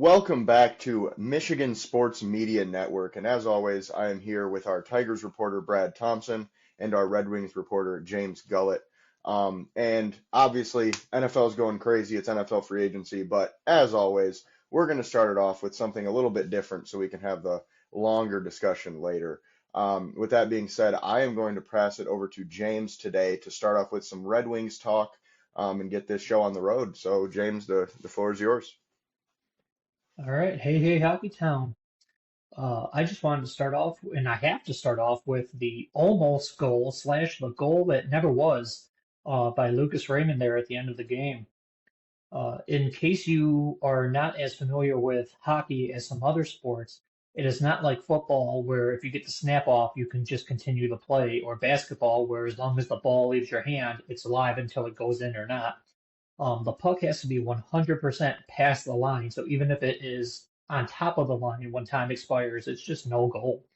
Welcome back to Michigan Sports Media Network. And as always, I am here with our Tigers reporter, Brad Thompson, and our Red Wings reporter, James Gullett. And obviously, NFL is going crazy. It's NFL free agency. But as always, we're going to start it off with something a little bit different so we can have the longer discussion later. With that being said, I am going to pass it over to James today to start off with some Red Wings talk and get this show on the road. So, James, the floor is yours. All right. Hey, hey, Happy Town. I just wanted to start off, and I have to start off with the almost goal slash the goal that never was by Lucas Raymond there at the end of the game. In case you are not as familiar with hockey as some other sports, it is not like football where if you get the snap off, you can just continue to play, or basketball where as long as the ball leaves your hand, it's alive until it goes in or not. The puck has to be 100% past the line. So even if it is on top of the line when time expires, it's just no goal.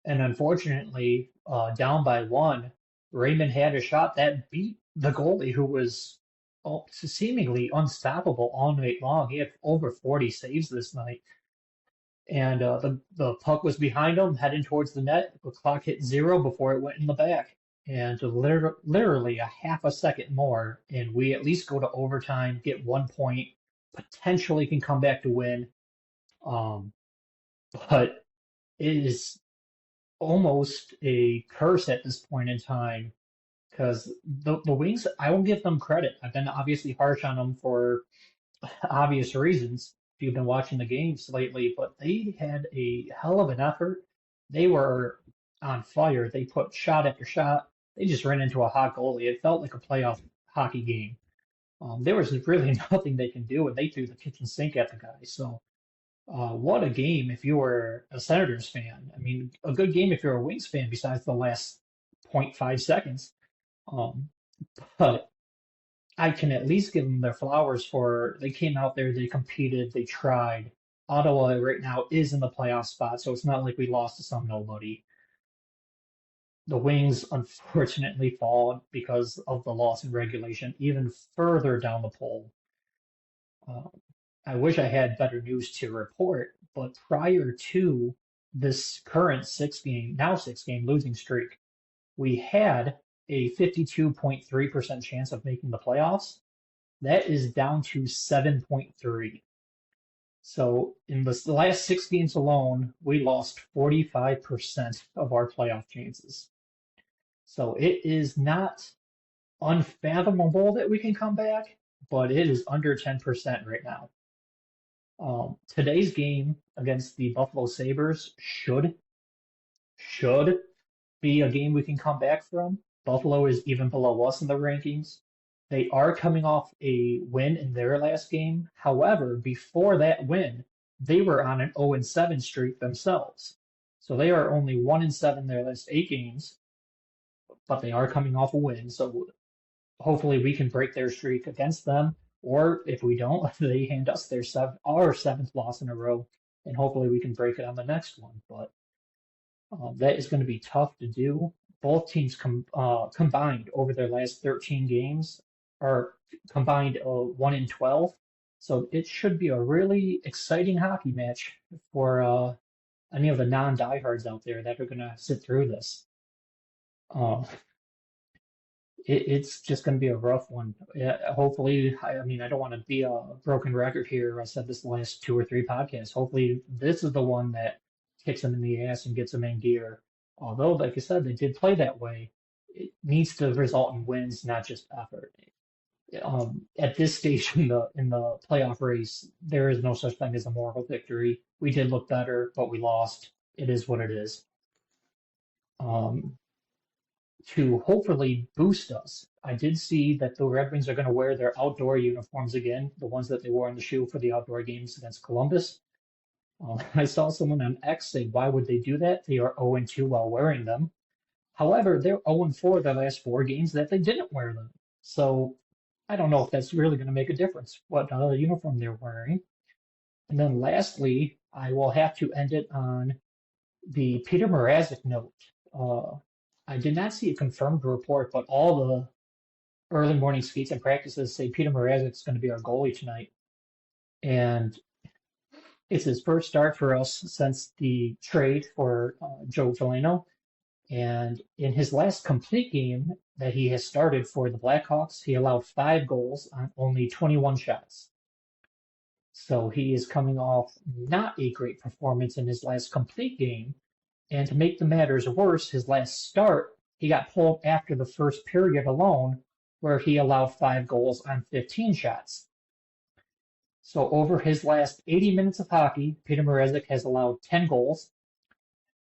And unfortunately, down by one, Raymond had a shot that beat the goalie, who was seemingly unstoppable all night long. He had over 40 saves this night. And the puck was behind him, heading towards the net. The clock hit zero before it went in the back. And literally a half a second more, and we at least go to overtime, get 1 point, potentially can come back to win. Um, but it is almost a curse at this point in time because the Wings, I will give them credit. I've been obviously harsh on them for obvious reasons if you've been watching the games lately, but they had a hell of an effort. They were on fire. They put shot after shot. They just ran into a hot goalie. It felt like a playoff hockey game. There was really nothing they can do, and they threw the kitchen sink at the guy. So, what a game if you were a Senators fan. I mean, a good game if you're a Wings fan, besides the last point 0.5 seconds. Um, but I can at least give them their flowers for they came out there, they competed, they tried. Ottawa right now is in the playoff spot, so it's not like we lost to some nobody. The Wings unfortunately fall because of the loss in regulation even further down the pole. Uh, I wish I had better news to report, but prior to this current now 6 game losing streak, we had a 52.3% chance of making the playoffs. That is down to 7.3. So in the last 6 games alone, we lost 45% of our playoff chances. So it is not unfathomable that we can come back, but it is under 10% right now. Today's game against the Buffalo Sabres should be a game we can come back from. Buffalo is even below us in the rankings. They are coming off a win in their last game. However, before that win, they were on an 0-7 streak themselves. So they are only 1-7 their last 8 games, but they are coming off a win. So hopefully we can break their streak against them. Or if we don't, they hand us our seventh loss in a row, and hopefully we can break it on the next one. But that is going to be tough to do. Both teams combined over their last 13 games are combined 1-12. So it should be a really exciting hockey match for any of the non-diehards out there that are going to sit through this. Um, it's just going to be a rough one. Yeah, hopefully, I mean, I don't want to be a broken record here. I said this the last 2 or 3 podcasts. Hopefully, this is the one that kicks them in the ass and gets them in gear. Although, like I said, they did play that way. It needs to result in wins, not just effort. At this stage in the playoff race, there is no such thing as a moral victory. We did look better, but we lost. It is what it is. Um, to hopefully boost us. I did see that the Red Wings are going to wear their outdoor uniforms again, the ones that they wore in the shoe for the outdoor games against Columbus. I saw someone on X say, why would they do that? They are 0-2 while wearing them. However, they're 0-4 their last 4 games that they didn't wear them. So I don't know if that's really going to make a difference, what uniform they're wearing. And then lastly, I will have to end it on the Peter Mrazek note. I did not see a confirmed report, but all the early morning skates and practices say Peter Mrazek is going to be our goalie tonight. And It's his first start for us since the trade for Joe Veleno. And in his last complete game that he has started for the Blackhawks, he allowed 5 goals on only 21 shots. So he is coming off not a great performance in his last complete game. And to make the matters worse, his last start, he got pulled after the first period alone, where he allowed 5 goals on 15 shots. So over his last 80 minutes of hockey, Peter Mrazek has allowed 10 goals.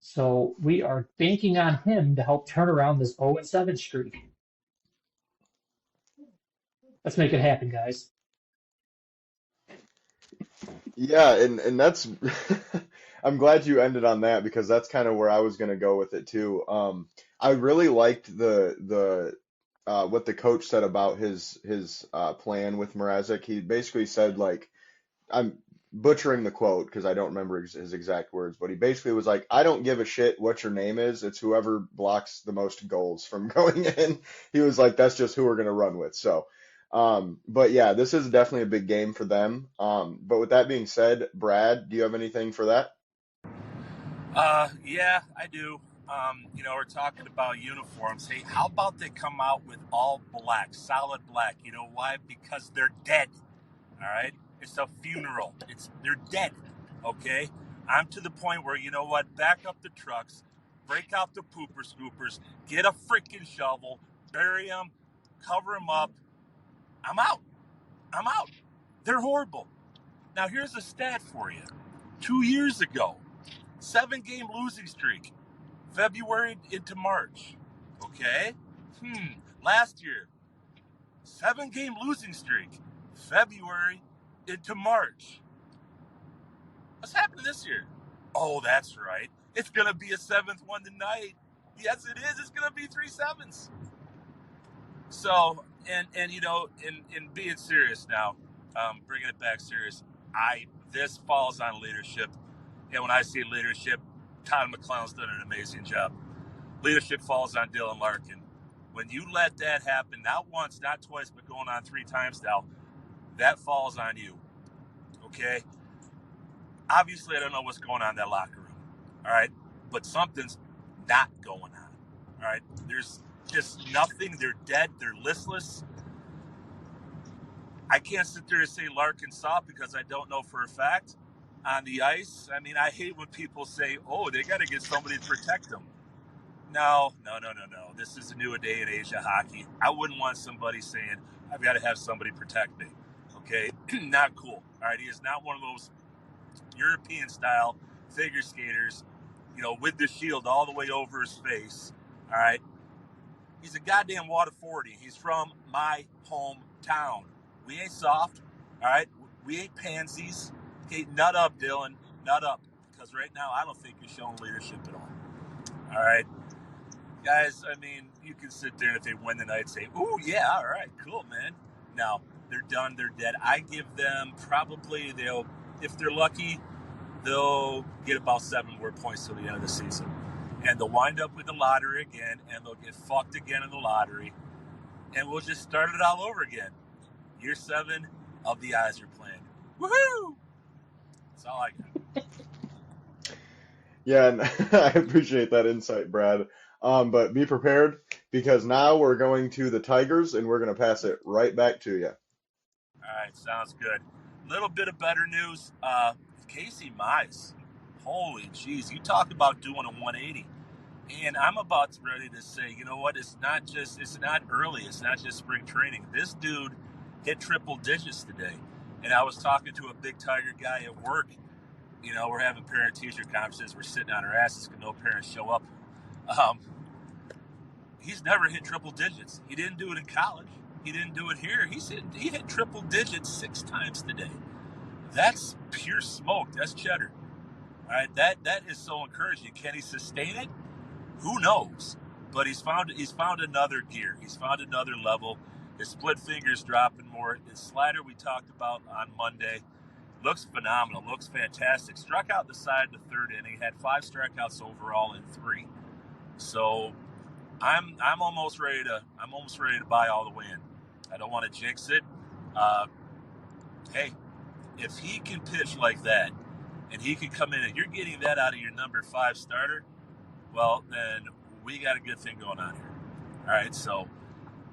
So we are banking on him to help turn around this 0-7 streak. Let's make it happen, guys. Yeah, and that's I'm glad you ended on that because that's kind of where I was going to go with it too. I really liked the what the coach said about his plan with Mrazek. He basically said like I'm butchering the quote because I don't remember his exact words, but he basically was like, I don't give a shit what your name is. It's whoever blocks the most goals from going in. He was like, that's just who we're going to run with. So, but yeah, this is definitely a big game for them. But with that being said, Brad, do you have anything for that? Yeah, I do. We're talking about uniforms. Hey, how about they come out with all black, solid black? You know why? Because they're dead. All right, it's a funeral. They're dead. Okay, I'm to the point where you know what? Back up the trucks, break out the pooper scoopers, get a freaking shovel, bury them, cover them up. I'm out. I'm out. They're horrible. Now here's a stat for you. 2 years ago, 7-game losing streak. February into March. Okay? Last year, 7-game losing streak. February into March. What's happening this year? Oh, that's right. It's going to be a 7th one tonight. Yes, it is. It's going to be 3 sevens. So, and in being serious now, bringing it back serious, this falls on leadership. And when I say leadership, Todd McClellan's done an amazing job. Leadership falls on Dylan Larkin. When you let that happen, not once, not twice, but going on 3 times now, that falls on you. Okay? Obviously, I don't know what's going on in that locker room. All right? But something's not going on. All right? There's just nothing. They're dead. They're listless. I can't sit there and say Larkin's soft because I don't know for a fact. On the ice, I mean, I hate when people say, oh, they got to get somebody to protect them. No. This is a new day in Asia hockey. I wouldn't want somebody saying, I've got to have somebody protect me. Okay? Not cool. All right? He is not one of those European style figure skaters, with the shield all the way over his face. All right? He's a goddamn water 40. He's from my hometown. We ain't soft. All right? We ain't pansies. Okay? Nut up, Dylan. Nut up. Because right now, I don't think you're showing leadership at all. All right? Guys, I mean, you can sit there and if they win the night say, ooh, yeah, all right, cool, man. No, they're done. They're dead. I give them probably, if they're lucky, they'll get about 7 more points till the end of the season. And they'll wind up with the lottery again, and they'll get fucked again in the lottery. And we'll just start it all over again. Year 7 of the Iser plan. Woohoo! That's all I got. Yeah, and I appreciate that insight, Brad. But be prepared because now we're going to the Tigers and we're going to pass it right back to you. All right, sounds good. Little bit of better news. Casey Mize. Holy jeez, you talk about doing a 180. And I'm about ready to say, you know what? It's not early. It's not just spring training. This dude hit triple digits today. And I was talking to a big Tiger guy at work. We're having parent-teacher conferences. We're sitting on our asses because no parents show up. He's never hit triple digits. He didn't do it in college. He didn't do it here. He hit triple digits 6 times today. That's pure smoke. That's cheddar. All right, that is so encouraging. Can he sustain it? Who knows? But he's found another gear. He's found another level. His split finger's dropping more. His slider we talked about on Monday looks phenomenal. Looks fantastic. Struck out the side in the 3rd inning. Had 5 strikeouts overall in 3. So I'm almost ready to buy all the way in. I don't want to jinx it. Hey, if he can pitch like that, and he can come in and you're getting that out of your number 5 starter, well, then we got a good thing going on here. All right, so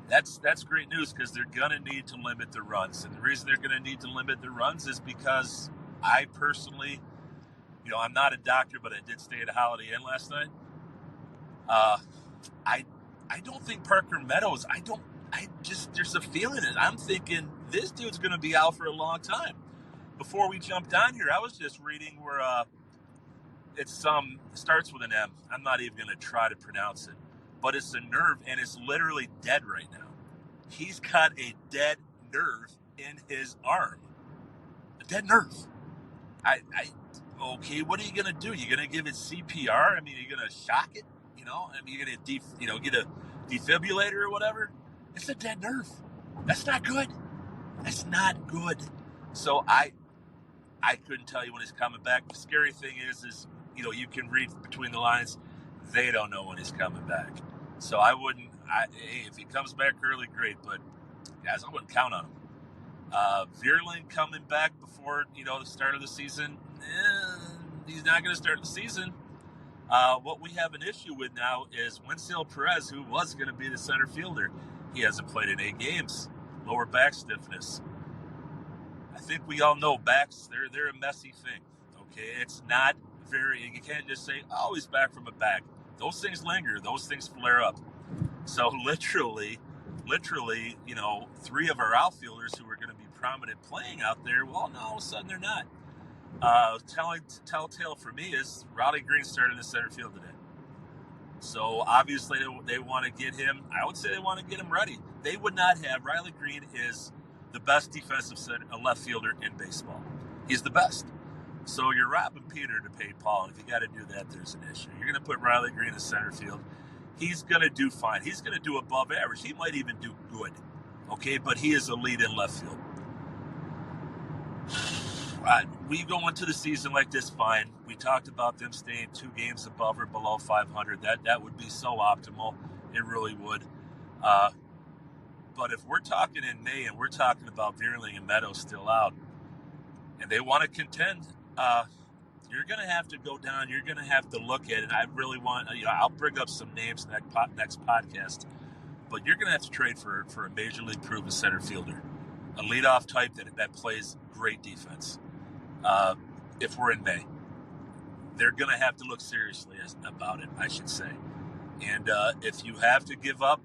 that's great news because they're going to need to limit the runs. And the reason they're going to need to limit the runs is because I personally, I'm not a doctor, but I did stay at a Holiday Inn last night. I don't think Parker Meadows, there's a feeling in it. I'm thinking this dude's going to be out for a long time. Before we jumped on here, I was just reading where starts with an M. I'm not even going to try to pronounce it, but it's a nerve and it's literally dead right now. He's got a dead nerve in his arm. A dead nerve. Okay, what are you going to do? You're going to give it CPR? I mean, you're going to shock it? You're going to get a defibrillator or whatever? It's a dead nerve. That's not good. That's not good. So I couldn't tell you when he's coming back. The scary thing is you can read between the lines. They don't know when he's coming back. So if he comes back early, great. But, guys, I wouldn't count on him. Vierling coming back before, the start of the season, he's not going to start the season. What we have an issue with now is Winsale Perez, who was going to be the center fielder. He hasn't played in 8 games. Lower back stiffness. I think we all know backs, they're a messy thing. Okay, it's not you can't just say, oh, he's back from a back. Those things linger. Those things flare up. So literally, 3 of our outfielders who are going to be prominent playing out there, well, no, all of a sudden they're not. Telltale for me is Riley Green started in the center field today. So obviously they want to get him. I would say they want to get him ready. They would not have. Riley Green is the best defensive left fielder in baseball. He's the best. So you're robbing Peter to pay Paul. If you got to do that, there's an issue. You're going to put Riley Green in center field. He's going to do fine. He's going to do above average. He might even do good. Okay, but he is a lead in left field. We go into the season like this fine. We talked about them staying 2 games above or below 500. That would be so optimal. It really would. But if we're talking in May and we're talking about Vierling and Meadows still out, and they want to contend, you're going to have to go down. You're going to have to look at it. I really want, I'll bring up some names next podcast, but you're going to have to trade for a major league proven center fielder, a leadoff type that plays great defense. If we're in May, they're going to have to look seriously about it, I should say. And if you have to give up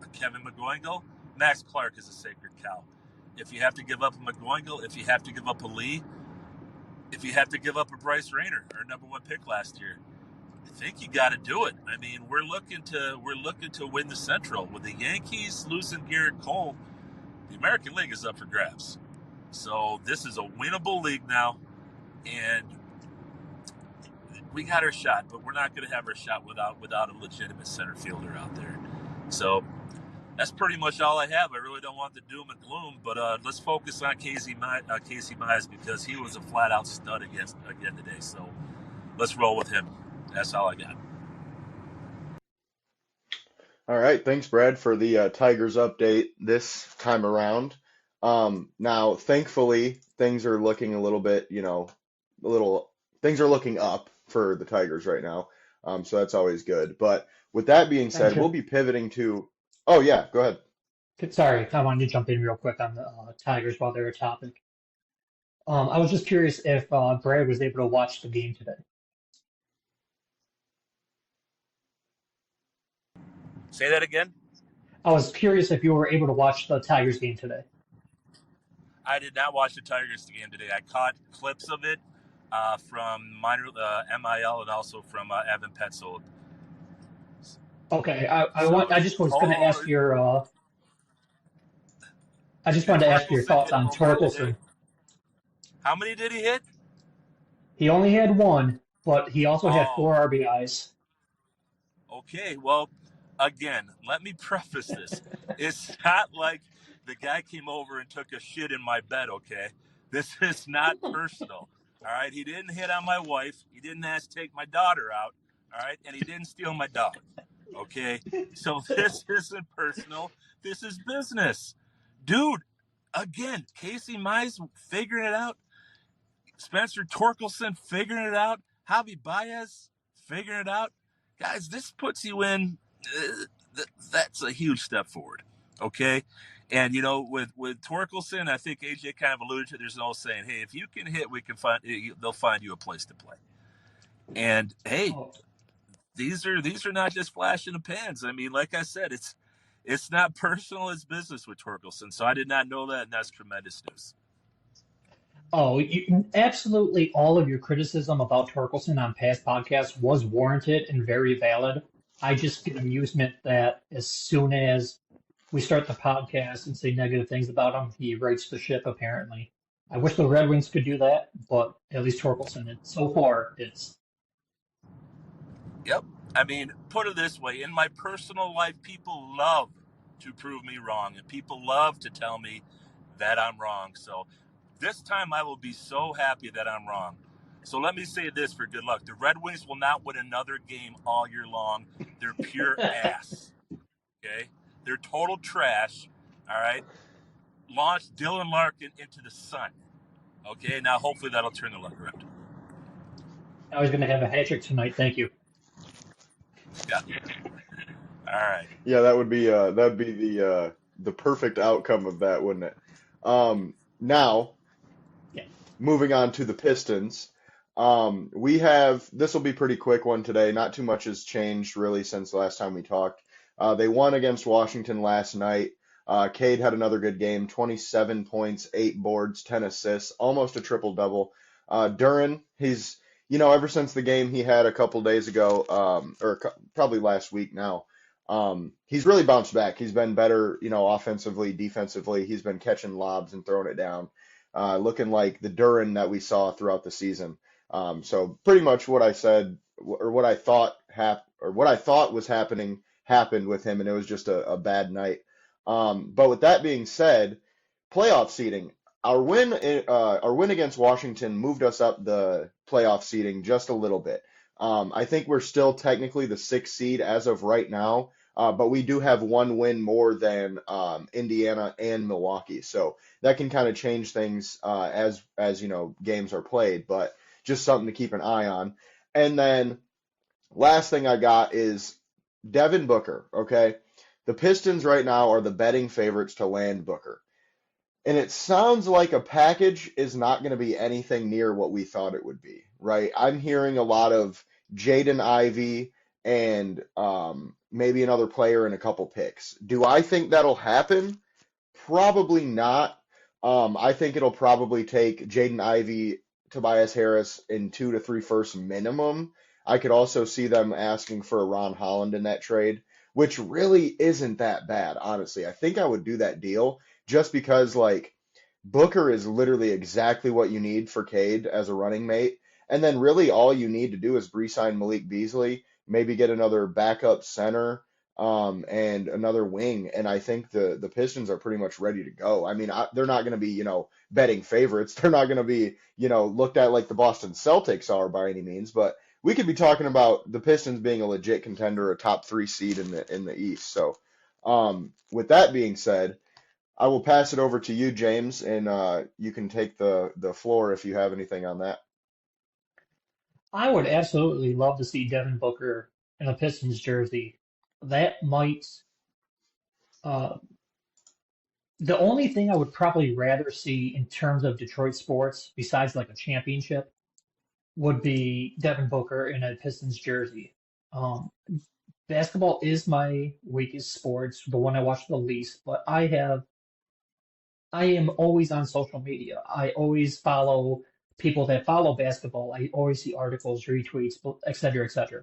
a Kevin McGoingle, Max Clark is a sacred cow. If you have to give up a McGoingle, if you have to give up a Lee, if you have to give up a Bryce Rayner, our number 1 pick last year, I think you got to do it. I mean, we're looking to win the Central. With the Yankees losing Garrett Cole, the American League is up for grabs. So this is a winnable league now, and we got our shot, but we're not going to have our shot without a legitimate center fielder out there. So that's pretty much all I have. I really don't want the doom and gloom, but let's focus on Casey Mize because he was a flat-out stud again today. So let's roll with him. That's all I got. All right, thanks, Brad, for the Tigers update this time around. Now, thankfully, things are looking a little bit, things are looking up for the Tigers right now. So that's always good. But with that being said, we'll be pivoting to. Oh yeah, go ahead. Sorry, I wanted to jump in real quick on the Tigers while they're a topic. I was just curious if Brad was able to watch the game today. Say that again? I was curious if you were able to watch the Tigers game today. I did not watch the Tigers game today. I caught clips of it from MIL and also from Evan Petzold. Okay, I just was going to ask your. I just wanted to ask your thoughts on Torkelson. How many did he hit? He only had 1, but he also had 4 RBIs. Okay, well, again, let me preface this. It's not like the guy came over and took a shit in my bed, okay? This is not personal, all right? He didn't hit on my wife. He didn't ask to take my daughter out, all right? And he didn't steal my dog, okay? So this isn't personal. This is business. Dude, again, Casey Mize figuring it out. Spencer Torkelson figuring it out. Javi Baez figuring it out. Guys, this puts you in. That's a huge step forward. Okay. And, with Torkelson, I think AJ kind of alluded to, there's an old saying, hey, if you can hit, they'll find you a place to play. And, hey, Oh, these are not just flash in the pans. I mean, like I said, it's not personal, it's business with Torkelson. So I did not know that, and that's tremendous news. absolutely all of your criticism about Torkelson on past podcasts was warranted and very valid. I just get amusement that as soon as we start the podcast and say negative things about him, he rights the ship, apparently. I wish the Red Wings could do that, but at least Torkelson, so far, it's. Yep. I mean, put it this way, in my personal life, people love to prove me wrong, and people love to tell me that I'm wrong. So this time I will be so happy that I'm wrong. So let me say this for good luck. The Red Wings will not win another game all year long. They're pure ass. Okay? They're total trash. All right? Launch Dylan Larkin into the sun. Okay? Now hopefully that'll turn the luck around. I was going to have a hat trick tonight. Thank you. Yeah. All right. Yeah, that'd be the perfect outcome of that, wouldn't it? Now, Yeah. moving on to the Pistons. This will be pretty quick one today. Not too much has changed really since the last time we talked. They won against Washington last night. Cade had another good game, 27 points, 8 boards, 10 assists, almost a triple-double. Duran, ever since the game he had a couple days ago, probably last week now, he's really bounced back. He's been better, offensively, defensively. He's been catching lobs and throwing it down, looking like the Duran that we saw throughout the season. So pretty much what I said, or what I thought was happening, happened with him, and it was just a bad night. But with that being said, playoff seeding. Our win against Washington moved us up the playoff seeding just a little bit. I think we're still technically the 6th seed as of right now, but we do have one win more than Indiana and Milwaukee, so that can kind of change things as games are played. But just something to keep an eye on. And then last thing I got is Devin Booker. Okay, the Pistons right now are the betting favorites to land Booker. And it sounds like a package is not going to be anything near what we thought it would be, right? I'm hearing a lot of Jaden Ivey and maybe another player and a couple picks. Do I think that'll happen? Probably not. I think it'll probably take Jaden Ivey, Tobias Harris in 2 to 3 firsts minimum. I could also see them asking for a Ron Holland in that trade, which really isn't that bad, honestly. I think I would do that deal just because, like, Booker is literally exactly what you need for Cade as a running mate. And then really all you need to do is re-sign Malik Beasley, maybe get another backup center, and another wing. And I think the Pistons are pretty much ready to go. I mean, they're not going to be, betting favorites. They're not going to be, looked at like the Boston Celtics are by any means. But we could be talking about the Pistons being a legit contender, a top 3 seed in the East. So with that being said, I will pass it over to you, James, and you can take the floor if you have anything on that. I would absolutely love to see Devin Booker in a Pistons jersey. That might, uh, the only thing I would probably rather see in terms of Detroit sports, besides like a championship, would be Devin Booker in a Pistons jersey. Um, Basketball is my weakest sports, the one I watch the least, but I am always on social media. I always follow people that follow basketball. I always see articles, retweets, et cetera, et cetera.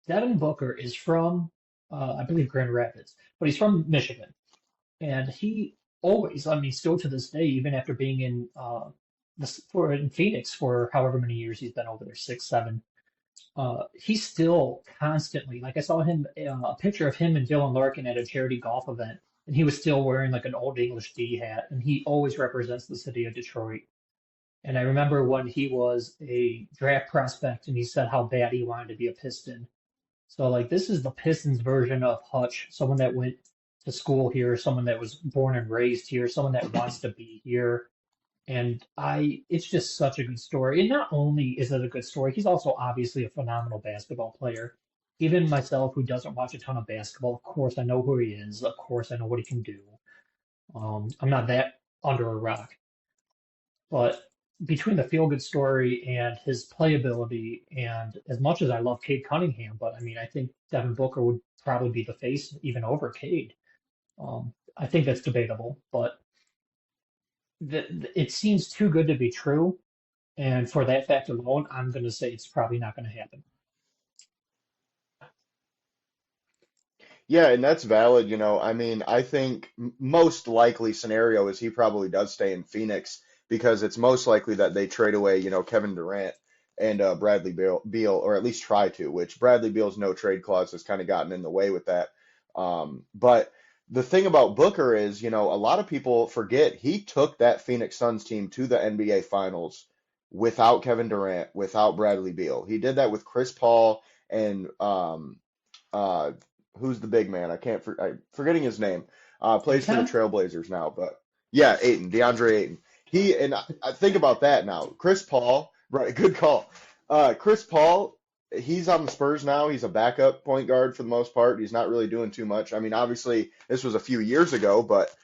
Devin Booker is from, I believe, Grand Rapids, but he's from Michigan. And he always, I mean, still to this day, even after being in Phoenix for however many years he's been over there, 6, 7, he's still constantly, like I saw him, a picture of him and Dylan Larkin at a charity golf event, and he was still wearing like an old English D hat, and he always represents the city of Detroit. And I remember when he was a draft prospect and he said how bad he wanted to be a Piston. So like this is the Pistons version of Hutch, someone that went to school here, someone that was born and raised here, someone that wants to be here. And it's just such a good story. And not only is it a good story, he's also obviously a phenomenal basketball player. Even myself, who doesn't watch a ton of basketball, of course I know who he is. Of course I know what he can do. I'm not that under a rock. But between the feel-good story and his playability, and as much as I love Cade Cunningham, but I mean, I think Devin Booker would probably be the face even over Cade. I think that's debatable, but it seems too good to be true. And for that fact alone, I'm going to say it's probably not going to happen. Yeah, and that's valid. I mean, I think most likely scenario is he probably does stay in Phoenix because it's most likely that they trade away, Kevin Durant and Bradley Beal, or at least try to, which Bradley Beal's no trade clause has kind of gotten in the way with that. But the thing about Booker is, a lot of people forget he took that Phoenix Suns team to the NBA Finals without Kevin Durant, without Bradley Beal. He did that with Chris Paul and uh, who's the big man? I'm forgetting his name. Plays for the Anytime? Trailblazers now, but yeah, DeAndre Ayton. I think about that now. Chris Paul, right? Good call. Chris Paul, he's on the Spurs now. He's a backup point guard for the most part. He's not really doing too much. I mean, obviously this was a few years ago, but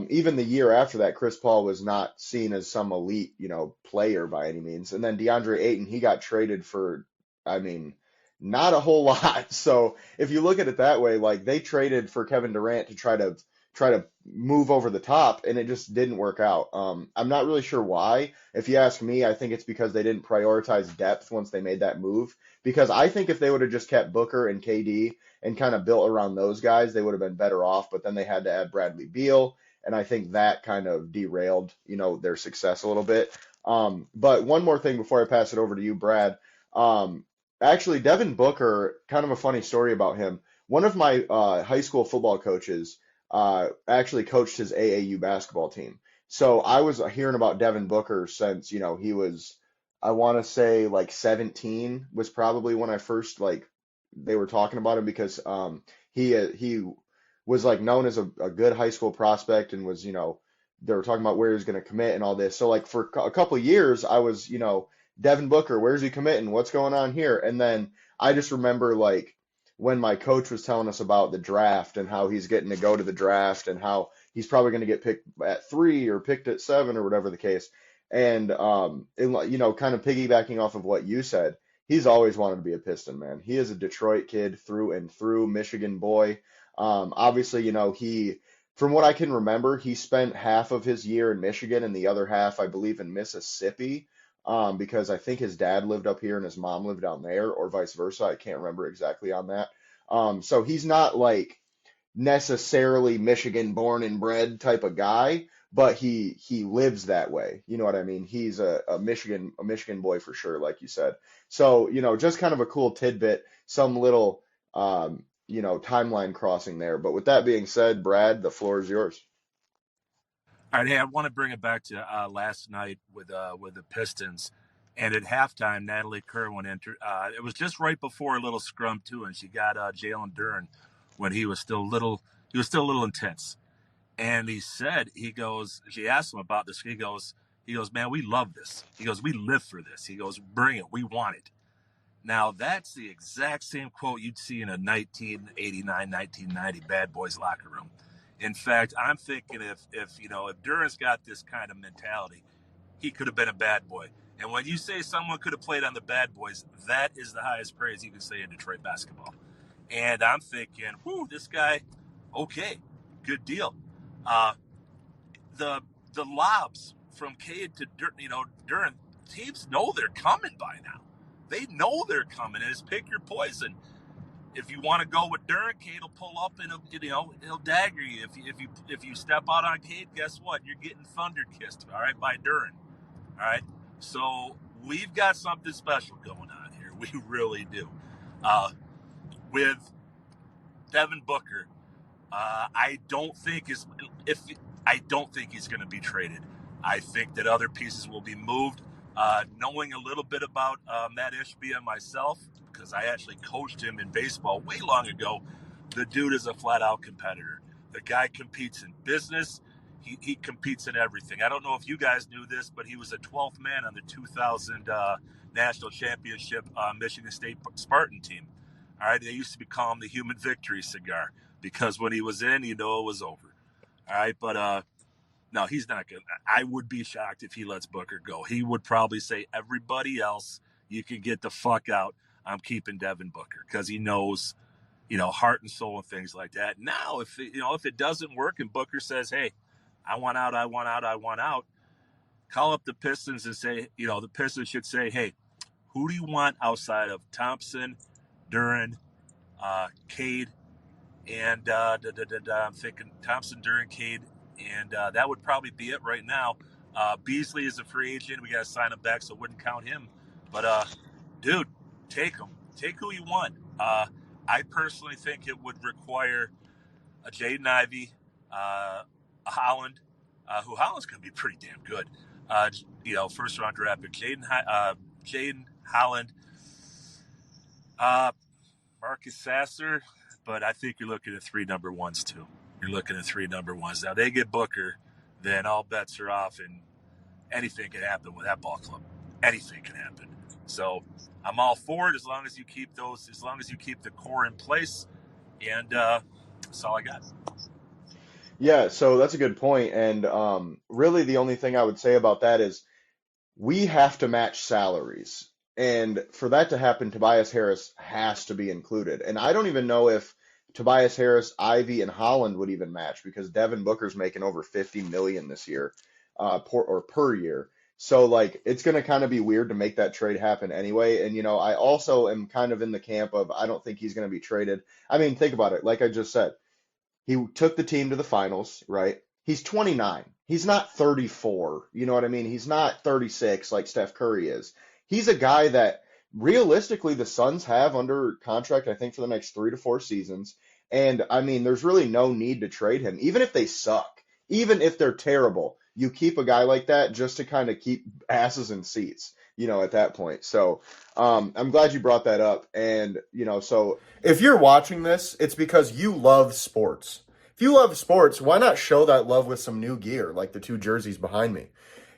even the year after that, Chris Paul was not seen as some elite, player by any means. And then DeAndre Ayton, he got traded for, I mean, not a whole lot. So if you look at it that way, like they traded for Kevin Durant to try to move over the top, and it just didn't work out. I'm not really sure why. If you ask me, I think it's because they didn't prioritize depth once they made that move. Because I think if they would have just kept Booker and KD and kind of built around those guys, they would have been better off. But then they had to add Bradley Beal, and I think that kind of derailed, their success a little bit. But one more thing before I pass it over to you, Brad. Actually, Devin Booker, kind of a funny story about him. One of my high school football coaches actually coached his AAU basketball team. So I was hearing about Devin Booker since, he was, I want to say like 17 was probably when I first like they were talking about him because he was like known as a good high school prospect and was, they were talking about where he was going to commit and all this. So like for a couple of years, I was, Devin Booker, where's he committing? What's going on here? And then I just remember like when my coach was telling us about the draft and how he's getting to go to the draft and how he's probably going to get picked at 3 or picked at 7 or whatever the case. And kind of piggybacking off of what you said, he's always wanted to be a Piston, man. He is a Detroit kid through and through, Michigan boy. Obviously, from what I can remember, he spent half of his year in Michigan and the other half, I believe, in Mississippi, because I think his dad lived up here and his mom lived down there, or vice versa. I can't remember exactly on that. So he's not like necessarily Michigan born and bred type of guy, but he lives that way. You know what I mean? He's a Michigan boy for sure, like you said. So, just kind of a cool tidbit, some little timeline crossing there. But with that being said, Brad, the floor is yours. All right, hey, I want to bring it back to last night with the Pistons, and at halftime, Natalie Kerwin entered. It was just right before a little scrum too, and she got Jalen Duren when he was still little. He was still a little intense, and he goes. She asked him about this. He goes, man, we love this. He goes, we live for this. He goes, bring it. We want it. Now, that's the exact same quote you'd see in a 1989, 1990 Bad Boys locker room. In fact, I'm thinking if Duran's got this kind of mentality, he could have been a bad boy. And when you say someone could have played on the Bad Boys, that is the highest praise you can say in Detroit basketball. And I'm thinking, whoo, this guy, okay, good deal. Uh, the the lobs from Cade to Duran, teams know they're coming by now. They know they're coming, and it's pick your poison. If you want to go with Duran, Cade will pull up and he'll dagger you. If you step out on Cade, guess what? You're getting thunder kissed, all right, by Duran. All right. So we've got something special going on here. We really do. With Devin Booker, I don't think he's going to be traded. I think that other pieces will be moved. Knowing a little bit about Matt Ishbia and myself, because I actually coached him in baseball way long ago, the dude is a flat-out competitor. The guy competes in business. he competes in everything. I don't know if you guys knew this, but he was a 12th man on the 2000 national championship Michigan State Spartan team. All right, they used to be called him the Human Victory Cigar because when he was in, it was over. All right, but no, he's not good. I would be shocked if he lets Booker go. He would probably say, everybody else, you can get the fuck out. I'm keeping Devin Booker because he knows, heart and soul and things like that. Now, if it doesn't work and Booker says, hey, I want out, I want out, I want out, call up the Pistons and say, the Pistons should say, hey, who do you want outside of Thompson, Duran, Cade, and I'm thinking Thompson, Duran, Cade, and that would probably be it right now. Beasley is a free agent. We got to sign him back, so wouldn't count him. But, dude, take him. Take who you want. I personally think it would require a Jaden Ivey, a Holland, who Holland's going to be pretty damn good. First round draft pick. Jaden Holland, Marcus Sasser, but I think you're looking at 3 number ones too. You're looking at 3 number ones. Now they get Booker, then all bets are off, and anything can happen with that ball club. Anything can happen. So I'm all for it as long as you keep the core in place, and that's all I got. Yeah, so that's a good point. And really, the only thing I would say about that is we have to match salaries. And for that to happen, Tobias Harris has to be included. And I don't even know if Tobias Harris, Ivy, and Holland would even match because Devin Booker's making over 50 million this year, per year. So like it's going to kind of be weird to make that trade happen anyway. And I also am kind of in the camp of I don't think he's going to be traded. I mean, think about it. Like I just said, he took the team to the finals, right? He's 29. He's not 34. You know what I mean? He's not 36 like Steph Curry is. He's a guy that realistically the Suns have under contract, I think, for the next 3 to 4 seasons. And I mean, there's really no need to trade him, even if they suck, even if they're terrible. You keep a guy like that just to kind of keep asses in seats, at that point. So I'm glad you brought that up. And, so if you're watching this, it's because you love sports. If you love sports, why not show that love with some new gear, like the 2 jerseys behind me?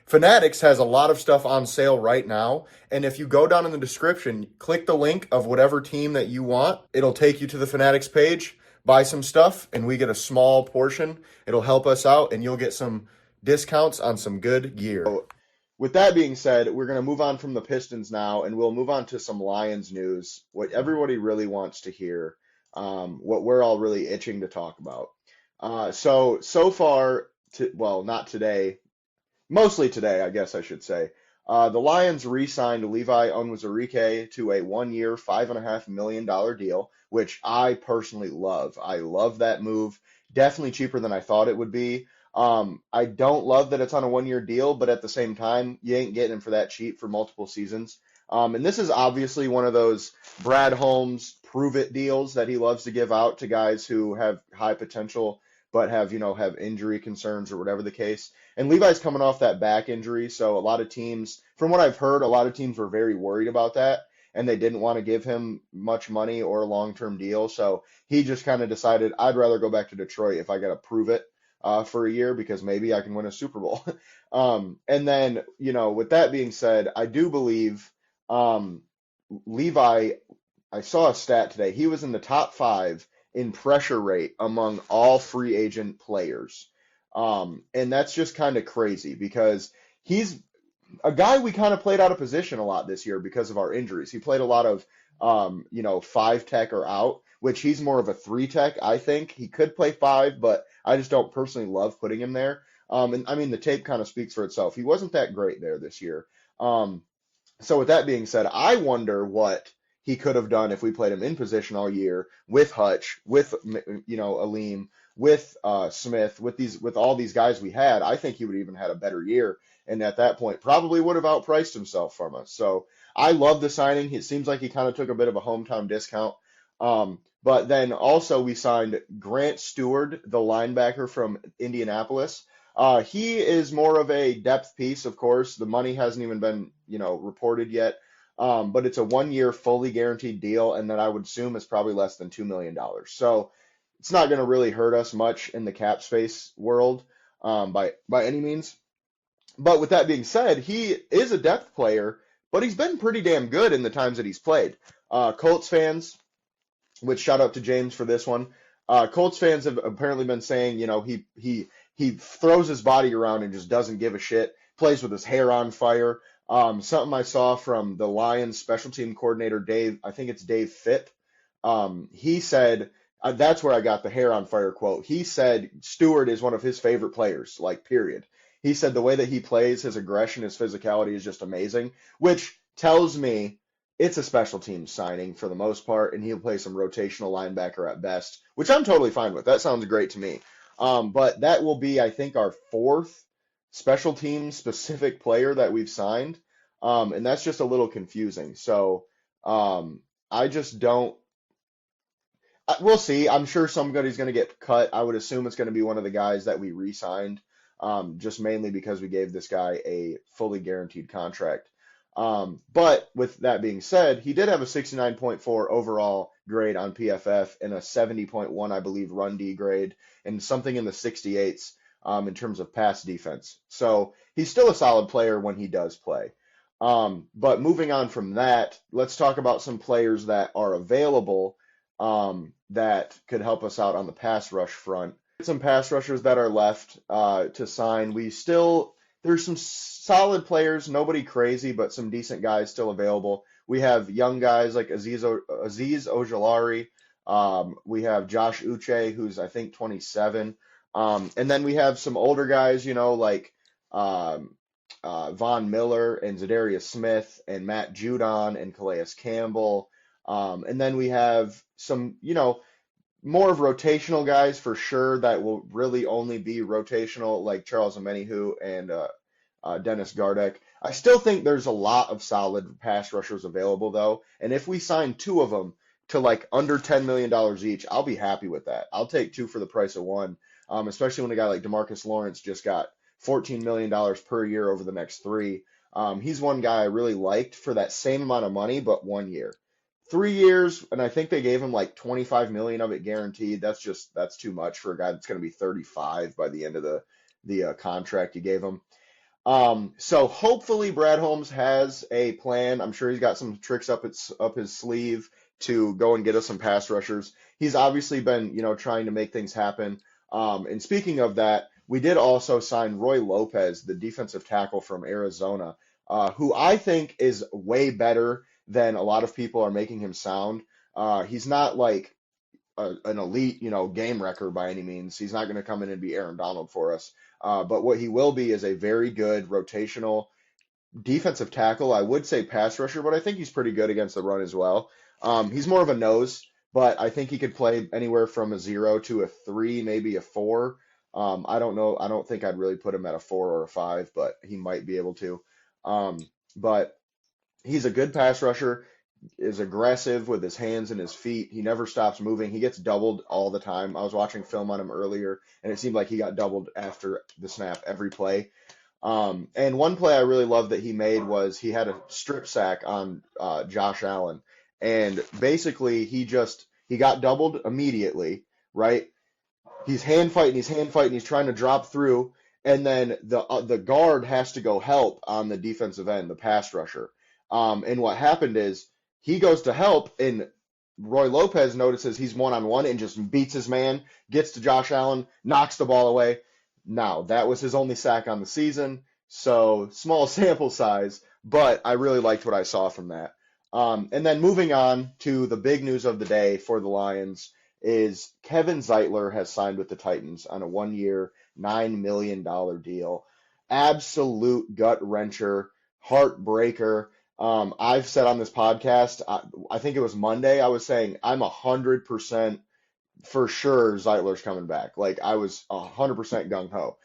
Fanatics has a lot of stuff on sale right now, and if you go down in the description, click the link of whatever team that you want. It'll take you to the Fanatics page, buy some stuff, and we get a small portion. It'll help us out, and you'll get some discounts on some good gear. So, with that being said, we're going to move on from the Pistons now, and we'll move on to some Lions news, what everybody really wants to hear, what we're all really itching to talk about. So far, not today, mostly today, I guess I should say, the Lions re-signed Levi Onwuzurike to a 1-year, $5.5 million deal, which I personally love. I love that move. Definitely cheaper than I thought it would be. I don't love that it's on a 1-year deal, but at the same time, you ain't getting him for that cheap for multiple seasons. And this is obviously one of those Brad Holmes prove-it deals that he loves to give out to guys who have high potential but have injury concerns or whatever the case. And Levi's coming off that back injury, so a lot of teams, from what I've heard, a lot of teams were very worried about that, and they didn't want to give him much money or a long-term deal. So he just kind of decided, I'd rather go back to Detroit if I got to prove it for a year because maybe I can win a Super Bowl. And then, with that being said, I do believe Levi, I saw a stat today, he was in the top 5 in pressure rate among all free agent players. And that's just kind of crazy because he's a guy we kind of played out of position a lot this year because of our injuries. He played a lot of, 5 tech or out, which he's more of a 3 tech, I think. He could play 5, but I just don't personally love putting him there. And I mean, the tape kind of speaks for itself. He wasn't that great there this year. So with that being said, I wonder what he could have done if we played him in position all year with Hutch, with Aleem, with Smith, with all these guys we had. I think he would even had a better year, and at that point probably would have outpriced himself from us. So I love the signing. It seems like he kind of took a bit of a hometown discount. But then also we signed Grant Stewart, the linebacker from Indianapolis. He is more of a depth piece, of course. The money hasn't even been reported yet. But it's a 1-year fully guaranteed deal, and that I would assume is probably less than $2 million. So it's not going to really hurt us much in the cap space world. by any means. But with that being said, he is a depth player, but he's been pretty damn good in the times that he's played. Colts fans, which shout out to James for this one. Colts fans have apparently been saying, he throws his body around and just doesn't give a shit. Plays with his hair on fire. Something I saw from the Lions special team coordinator Dave, I think it's Dave Phipp. He said that's where I got the hair on fire quote. He said Stewart is one of his favorite players, like period. He said the way that he plays, his aggression, his physicality is just amazing, which tells me it's a special team signing for the most part, and he'll play some rotational linebacker at best, which I'm totally fine with. That sounds great to me. But that will be, I think, our fourth special team specific player that we've signed. And that's just a little confusing. So I just don't. We'll see. I'm sure somebody's going to get cut. I would assume it's going to be one of the guys that we re-signed, just mainly because we gave this guy a fully guaranteed contract. But with that being said, he did have a 69.4 overall grade on PFF and a 70.1, I believe, run D grade and something in the 68s in terms of pass defense. So he's still a solid player when he does play. But moving on from that, let's talk about some players that are available that could help us out on the pass rush front. Some pass rushers that are left to sign. There's some solid players, nobody crazy, but some decent guys still available. We have young guys like Aziz Ojulari. We have Josh Uche, who's I think 27. And then we have some older guys, like Von Miller and Zadarius Smith and Matt Judon and Calais Campbell. And then we have some, more of rotational guys for sure that will really only be rotational, like Charles Omenihu and Dennis Gardeck. I still think there's a lot of solid pass rushers available, though. And if we sign two of them to like under $10 million each, I'll be happy with that. I'll take two for the price of one, especially when a guy like DeMarcus Lawrence just got $14 million per year over the next three. He's one guy I really liked for that same amount of money, but 1 year. 3 years, and I think they gave him like 25 million of it guaranteed. That's too much for a guy that's going to be 35 by the end of the contract you gave him. So hopefully Brad Holmes has a plan. I'm sure he's got some tricks up his sleeve to go and get us some pass rushers. He's obviously been, trying to make things happen. And speaking of that, we did also sign Roy Lopez, the defensive tackle from Arizona, who I think is way better than a lot of people are making him sound. He's not like an elite, game wrecker by any means. He's not going to come in and be Aaron Donald for us. But what he will be is a very good rotational defensive tackle. I would say pass rusher, but I think he's pretty good against the run as well. He's more of a nose, but I think he could play anywhere from a 0 to a 3, maybe a 4. I don't know. I don't think I'd really put him at a 4 or a 5, but he might be able to. But he's a good pass rusher, is aggressive with his hands and his feet. He never stops moving. He gets doubled all the time. I was watching film on him earlier, and it seemed like he got doubled after the snap every play. And one play I really loved that he made was he had a strip sack on Josh Allen. And basically he got doubled immediately, right? He's hand fighting, he's trying to drop through, and then the guard has to go help on the defensive end, the pass rusher. And what happened is he goes to help, and Roy Lopez notices he's one-on-one and just beats his man, gets to Josh Allen, knocks the ball away. Now, that was his only sack on the season, so small sample size, but I really liked what I saw from that. And then moving on to the big news of the day for the Lions is Kevin Zeitler has signed with the Titans on a 1-year, $9 million deal. Absolute gut-wrencher, heartbreaker. I've said on this podcast, I think it was Monday, I was saying I'm 100% for sure Zeitler's coming back. Like, I was 100% gung-ho.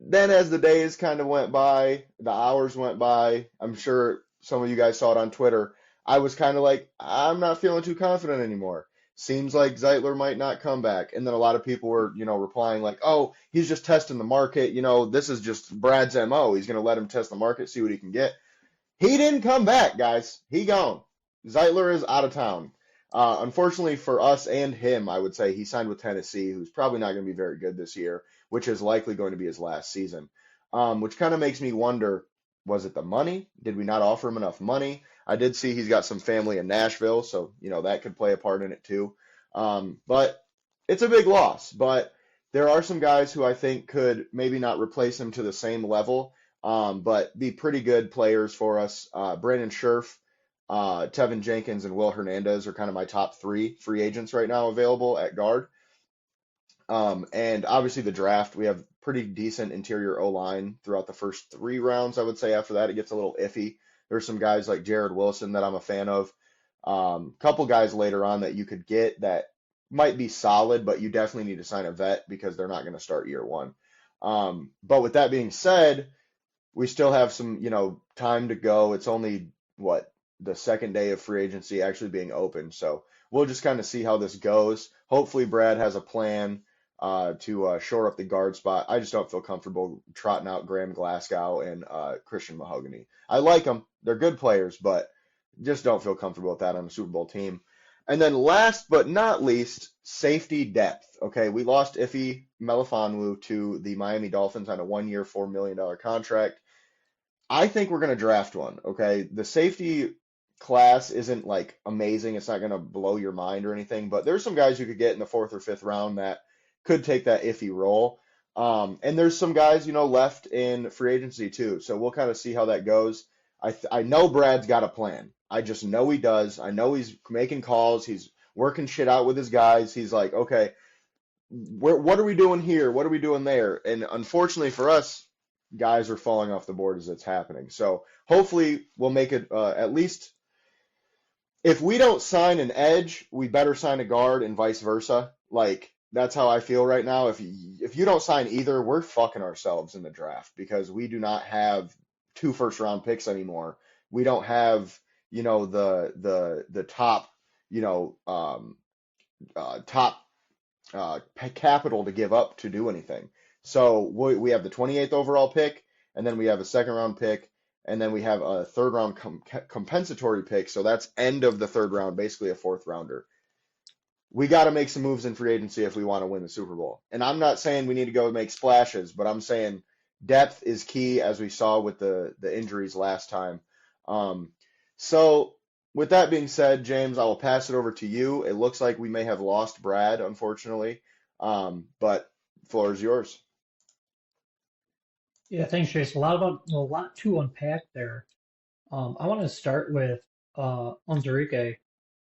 Then as the days kind of went by, the hours went by, I'm sure some of you guys saw it on Twitter, I was kind of like, I'm not feeling too confident anymore. Seems like Zeitler might not come back. And then a lot of people were, replying like, oh, he's just testing the market. This is just Brad's MO. He's going to let him test the market, see what he can get. He didn't come back, guys. He gone. Zeitler is out of town. Unfortunately for us and him, I would say he signed with Tennessee, who's probably not going to be very good this year. which is likely going to be his last season. Which kind of makes me wonder, was it the money? Did we not offer him enough money? I did see he's got some family in Nashville, so that could play a part in it too. But it's a big loss. But there are some guys who I think could maybe not replace him to the same level, but be pretty good players for us. Brandon Scherf, Tevin Jenkins, and Will Hernandez are kind of my top three free agents right now available at guard. And obviously the draft, we have pretty decent interior O-line throughout the first 3 rounds. I would say after that, it gets a little iffy. There's some guys like Jared Wilson that I'm a fan of. Couple guys later on that you could get that might be solid, but you definitely need to sign a vet because they're not going to start year one. But with that being said, we still have some, time to go. It's only the second day of free agency actually being open. So we'll just kind of see how this goes. Hopefully Brad has a plan to shore up the guard spot. I just don't feel comfortable trotting out Graham Glasgow and Christian Mahogany. I like them. They're good players, but just don't feel comfortable with that on a Super Bowl team. And then last but not least, safety depth. Okay, we lost Ife Melifonwu to the Miami Dolphins on a 1-year, $4 million contract. I think we're going to draft one. Okay, the safety class isn't like amazing. It's not going to blow your mind or anything, but there's some guys you could get in the 4th or 5th round that could take that iffy role. And there's some guys, left in free agency too. So we'll kind of see how that goes. I know Brad's got a plan. I just know he does. I know he's making calls. He's working shit out with his guys. He's like, okay, what are we doing here? What are we doing there? And unfortunately for us, guys are falling off the board as it's happening. So hopefully we'll make it at least. If we don't sign an edge, we better sign a guard and vice versa. Like, that's how I feel right now. If you don't sign either, we're fucking ourselves in the draft because we do not have 2 first-round picks anymore. We don't have, the top, top capital to give up to do anything. So we have the 28th overall pick, and then we have a 2nd-round pick, and then we have a 3rd-round compensatory pick. So that's end of the 3rd round, basically a 4th rounder. We got to make some moves in free agency if we want to win the Super Bowl. And I'm not saying we need to go make splashes, but I'm saying depth is key, as we saw with the injuries last time. So with that being said, James, I will pass it over to you. It looks like we may have lost Brad, unfortunately, but the floor is yours. Yeah, thanks, Jason. A lot to unpack there. I want to start with Onzarike,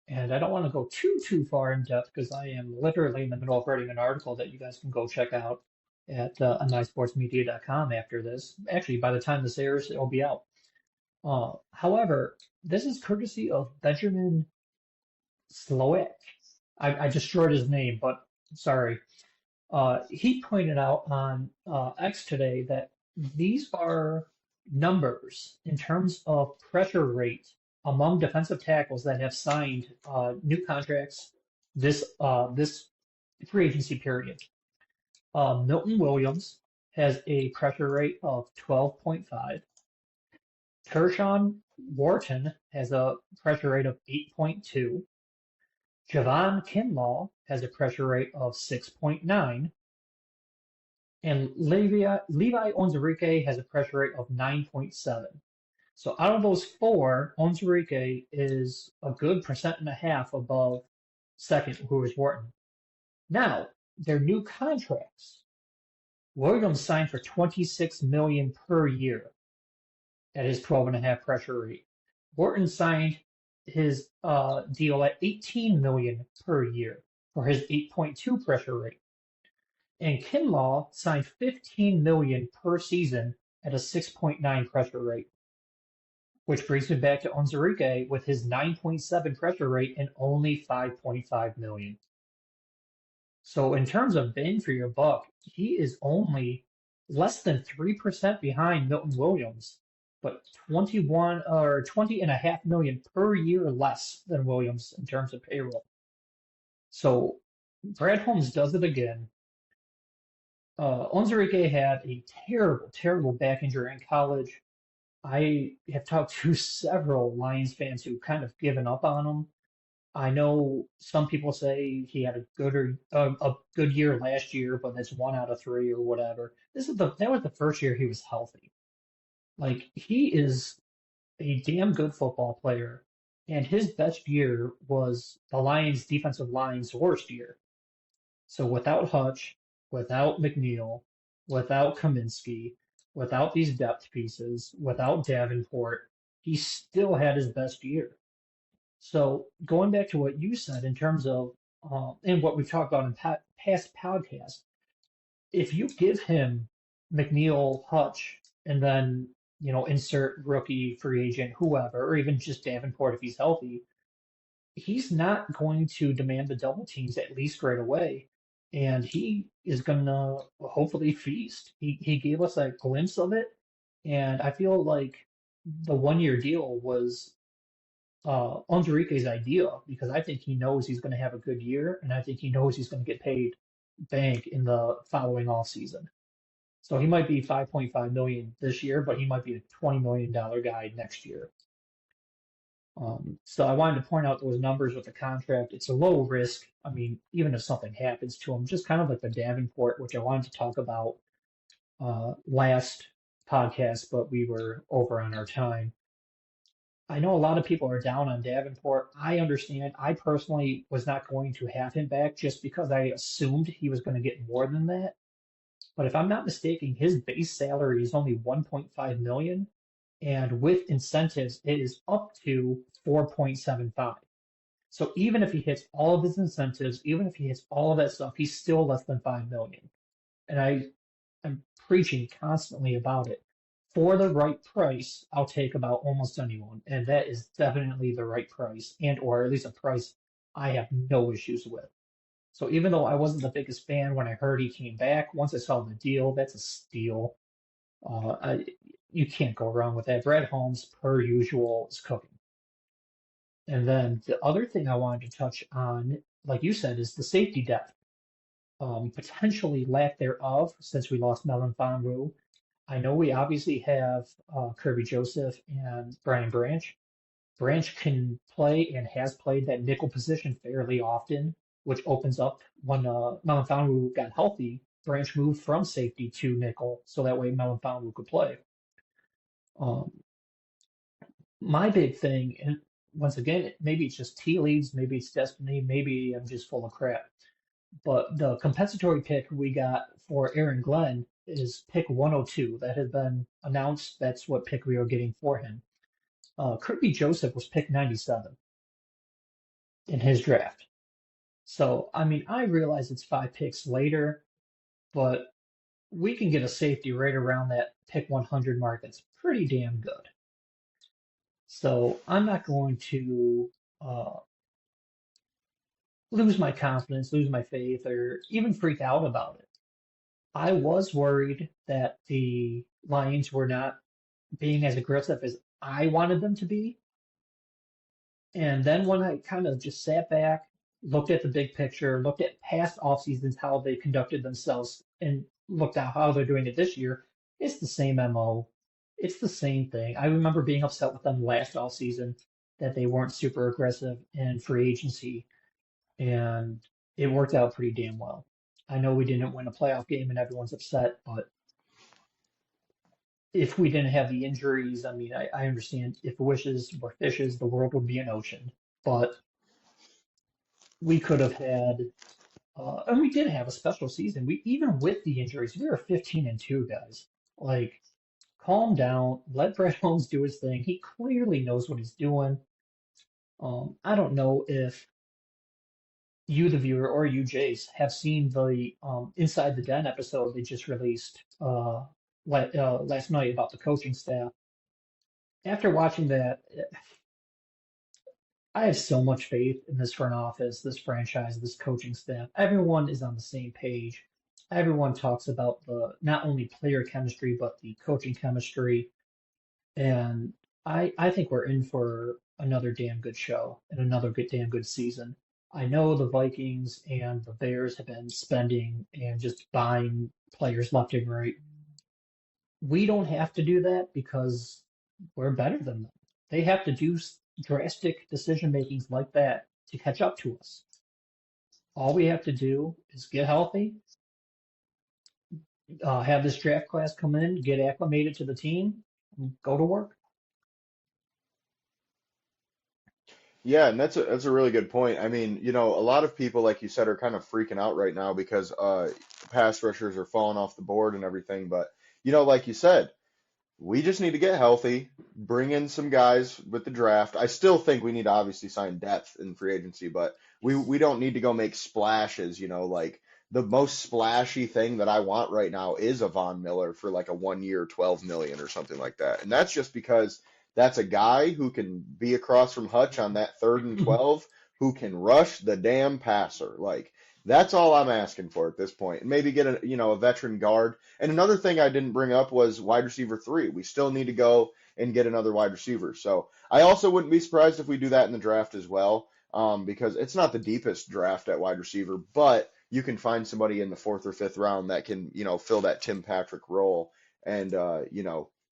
and I don't want to go too far in depth because I am literally in the middle of writing an article that you guys can go check out at mysportsmedia.com after this. Actually, by the time this airs, it'll be out. However, this is courtesy of Benjamin Slowik. I destroyed his name, but sorry. He pointed out on X today that these are numbers in terms of pressure rate among defensive tackles that have signed new contracts this free agency period. Milton Williams has a pressure rate of 12.5. Kershawn Wharton has a pressure rate of 8.2. Javon Kinlaw has a pressure rate of 6.9. And Levi Onwuzurike has a pressure rate of 9.7. So out of those 4, Onwuzurike is a good 1.5% above second, who is Wharton. Now, their new contracts. Williams signed for $26 million per year at his 12.5 pressure rate. Wharton signed his deal at $18 million per year for his 8.2 pressure rate. And Kinlaw signed $15 million per season at a 6.9 pressure rate, which brings me back to Onwuzurike with his 9.7 pressure rate and only $5.5 million. So in terms of bang for your buck, he is only less than 3% behind Milton Williams, but 20.5 million per year less than Williams in terms of payroll. So Brad Holmes does it again. Onwuzurike had a terrible back injury in college. I have talked to several Lions fans who kind of given up on him. I know some people say he had a good year last year, but that's 1 out of 3 or whatever. That was the first year he was healthy. Like he is a damn good football player, and his best year was the Lions' defensive line's worst year. So without Hutch, without McNeil, without Kaminsky, without these depth pieces, without Davenport, he still had his best year. So going back to what you said in terms of and what we've talked about in past podcasts, if you give him McNeil, Hutch, and then insert rookie, free agent, whoever, or even just Davenport if he's healthy, he's not going to demand the double teams at least right away, and he is gonna hopefully feast. He gave us a glimpse of it, and I feel like the 1 year deal was Enrique's idea because I think he knows he's going to have a good year, and I think he knows he's going to get paid bank in the following off season. So he might be 5.5 million this year, but he might be a $20 million guy next year. So I wanted to point out those numbers with the contract. It's a low risk. I mean, even if something happens to him, just kind of like the Davenport, which I wanted to talk about last podcast, but we were over on our time. I know a lot of people are down on Davenport. I understand. I personally was not going to have him back just because I assumed he was going to get more than that. But if I'm not mistaken, his base salary is only 1.5 million, and with incentives, it is up to 4.75. So even if he hits all of his incentives, even if he hits all of that stuff, he's still less than 5 million. And I'm preaching constantly about it. For the right price, I'll take about almost anyone, and that is definitely the right price, and or at least a price I have no issues with. So even though I wasn't the biggest fan when I heard he came back, once I saw the deal, that's a steal. You can't go wrong with that. Brad Holmes, per usual, is cooking. And then the other thing I wanted to touch on, like you said, is the safety depth. Potentially lack thereof since we lost Melvin Fonru. I know we obviously have Kirby Joseph and Brian Branch. Branch can play and has played that nickel position fairly often, which opens up when Melanfanu got healthy. Branch moved from safety to nickel, so that way Melanfanu could play. Um, my big thing, and once again, maybe it's just tea leaves, maybe it's destiny, maybe I'm just full of crap. But the compensatory pick we got for Aaron Glenn is pick 102. That has been announced. That's what pick we are getting for him. Kirby Joseph was pick 97 in his draft. So, I mean, I realize it's 5 picks later, but we can get a safety right around that pick 100 mark. That's pretty damn good. So, I'm not going to lose my confidence, lose my faith, or even freak out about it. I was worried that the Lions were not being as aggressive as I wanted them to be. And then when I kind of just sat back, looked at the big picture, looked at past off seasons, how they conducted themselves, and looked at how they're doing it this year, it's the same MO. It's the same thing. I remember being upset with them last off season that they weren't super aggressive in free agency, and it worked out pretty damn well. I know we didn't win a playoff game and everyone's upset, but if we didn't have the injuries, I mean, I understand if wishes were fishes, the world would be an ocean. But we could have had, and we did have a special season. We even with the injuries, we were 15-2, guys. Like, calm down, let Brett Holmes do his thing. He clearly knows what he's doing. I don't know if you, the viewer, or you, Jace, have seen the Inside the Den episode they just released last night about the coaching staff. After watching that, I have so much faith in this front office, this franchise, this coaching staff. Everyone is on the same page. Everyone talks about the not only player chemistry but the coaching chemistry, and I think we're in for another damn good show and another damn good season. I know the Vikings and the Bears have been spending and just buying players left and right. We don't have to do that because we're better than them. They have to do drastic decision makings like that to catch up to us. All we have to do is get healthy, have this draft class come in, get acclimated to the team, and go to work. Yeah, and that's a really good point. I mean, a lot of people, like you said, are kind of freaking out right now because pass rushers are falling off the board and everything. But like you said, we just need to get healthy, bring in some guys with the draft. I still think we need to obviously sign depth in free agency, but we don't need to go make splashes, like the most splashy thing that I want right now is a Von Miller for like a 1 year, 12 million or something like that. And that's just because that's a guy who can be across from Hutch on that 3rd and 12, who can rush the damn passer. Like that's all I'm asking for at this point. And maybe get a veteran guard. And another thing I didn't bring up was wide receiver 3. We still need to go and get another wide receiver. So I also wouldn't be surprised if we do that in the draft as well, because it's not the deepest draft at wide receiver, but you can find somebody in the 4th or 5th round that can, fill that Tim Patrick role and,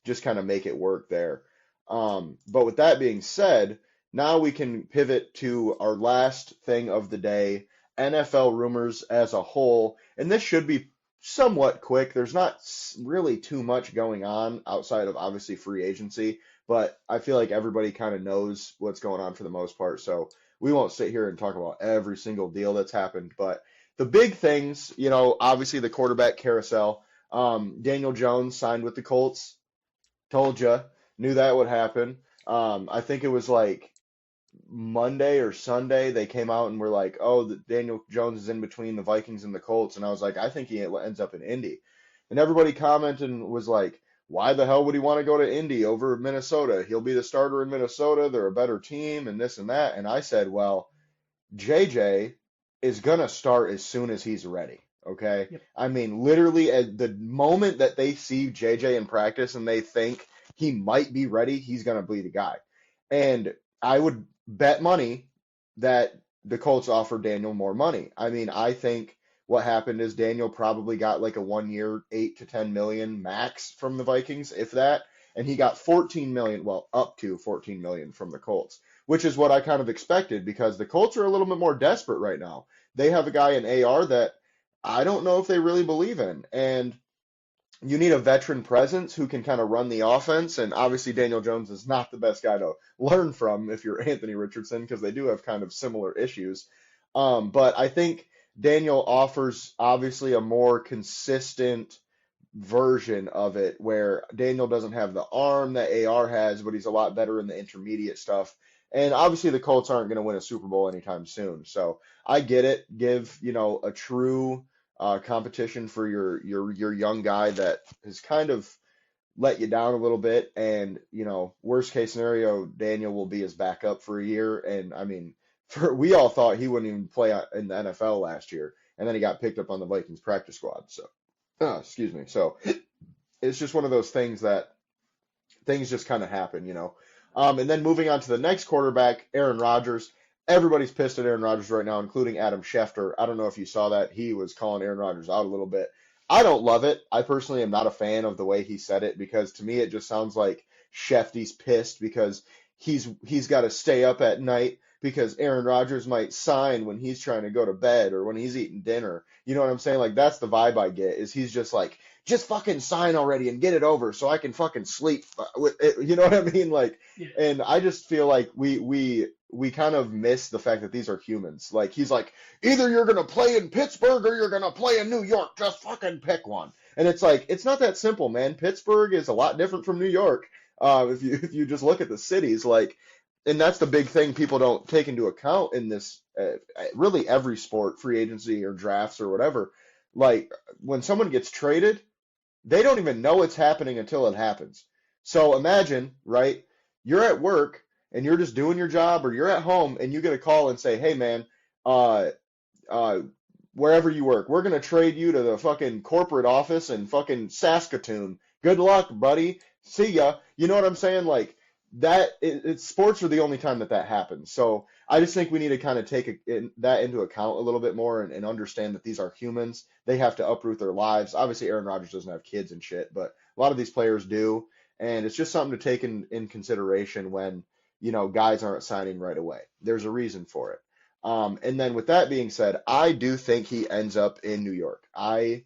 just kind of make it work there. But with that being said, now we can pivot to our last thing of the day, NFL rumors as a whole. And this should be somewhat quick. There's not really too much going on outside of obviously free agency, but I feel like everybody kind of knows what's going on for the most part. So we won't sit here and talk about every single deal that's happened. But the big things, obviously the quarterback carousel. Daniel Jones signed with the Colts. Told you, knew that would happen. I think it was like Monday or Sunday they came out and were like, "Oh, Daniel Jones is in between the Vikings and the Colts," and I was like, "I think he ends up in Indy," and everybody commented and was like, "Why the hell would he want to go to Indy over Minnesota? He'll be the starter in Minnesota. They're a better team and this and that." And I said, "Well, JJ is gonna start as soon as he's ready." Okay. Yep. I mean, literally at the moment that they see JJ in practice and they think he might be ready, he's gonna be the guy. And I would bet money that the Colts offered Daniel more money. I mean, I think what happened is Daniel probably got like a 1 year, 8 to 10 million max from the Vikings, if that, and he got 14 million, well, up to 14 million from the Colts, which is what I kind of expected because the Colts are a little bit more desperate right now. They have a guy in AR that I don't know if they really believe in, and you need a veteran presence who can kind of run the offense. And obviously, Daniel Jones is not the best guy to learn from if you're Anthony Richardson because they do have kind of similar issues. But I think Daniel offers obviously a more consistent version of it where Daniel doesn't have the arm that AR has, but he's a lot better in the intermediate stuff. And obviously, the Colts aren't going to win a Super Bowl anytime soon. So I get it. Give, a true competition for your young guy that has kind of let you down a little bit. And, worst case scenario, Daniel will be his backup for a year. And I mean, we all thought he wouldn't even play in the NFL last year. And then he got picked up on the Vikings practice squad. So, excuse me. So it's just one of those things that things just kind of happen. And then moving on to the next quarterback, Aaron Rodgers. Everybody's pissed at Aaron Rodgers right now, including Adam Schefter. I don't know if you saw that. He was calling Aaron Rodgers out a little bit. I don't love it. I personally am not a fan of the way he said it because to me it just sounds like Shefty's pissed because he's got to stay up at night because Aaron Rodgers might sign when he's trying to go to bed or when he's eating dinner. You know what I'm saying? Like that's the vibe I get is he's just like, just fucking sign already and get it over so I can fucking sleep. You know what I mean? Like, Yeah. and I just feel like we kind of miss the fact that these are humans. Like he's like, either you're gonna play in Pittsburgh or you're gonna play in New York. Just fucking pick one. And it's like it's not that simple, man. Pittsburgh is a lot different from New York. If you just look at the cities, like, and that's the big thing people don't take into account in this. Really, every sport, free agency or drafts or whatever. Like when someone gets traded, they don't even know it's happening until it happens. So imagine, right? You're at work and you're just doing your job, or you're at home and you get a call and say, "Hey, man, uh, uh, wherever you work, we're gonna trade you to the fucking corporate office in fucking Saskatoon. Good luck, buddy. See ya." You know what I'm saying? Like that. Sports are the only time that happens. So I just think we need to kind of take that into account a little bit more and understand that these are humans. They have to uproot their lives. Obviously, Aaron Rodgers doesn't have kids and shit, but a lot of these players do, and it's just something to take in consideration when guys aren't signing right away. There's a reason for it. And then with that being said, I do think he ends up in New York. I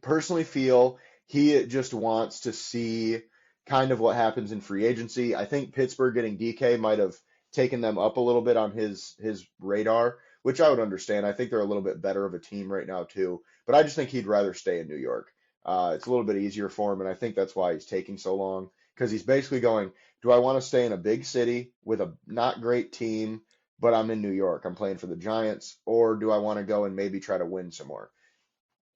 personally feel he just wants to see kind of what happens in free agency. I think Pittsburgh getting DK might have taken them up a little bit on his radar, which I would understand. I think they're a little bit better of a team right now too, but I just think he'd rather stay in New York. It's a little bit easier for him, and I think that's why he's taking so long because he's basically going, do I want to stay in a big city with a not great team, but I'm in New York, I'm playing for the Giants, or do I want to go and maybe try to win some more?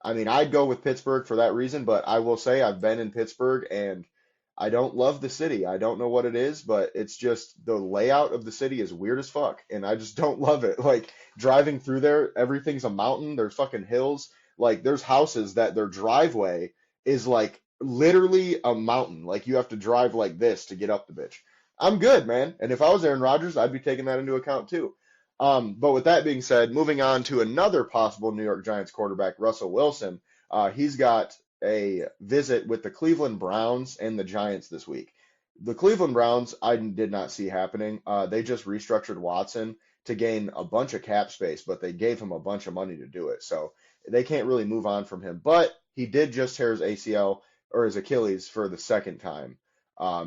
I mean, I'd go with Pittsburgh for that reason, but I will say I've been in Pittsburgh and I don't love the city. I don't know what it is, but it's just the layout of the city is weird as fuck, and I just don't love it. Like driving through there, everything's a mountain. There's fucking hills. Like there's houses that their driveway is like literally a mountain. Like you have to drive like this to get up the bitch. I'm good, man. And if I was Aaron Rodgers, I'd be taking that into account too. But with that being said, moving on to another possible New York Giants quarterback, Russell Wilson. He's got a visit with the Cleveland Browns and the Giants this week. The Cleveland Browns, I did not see happening. They just restructured Watson to gain a bunch of cap space, but they gave him a bunch of money to do it. So they can't really move on from him. But he did just tear his ACL or his Achilles for the second time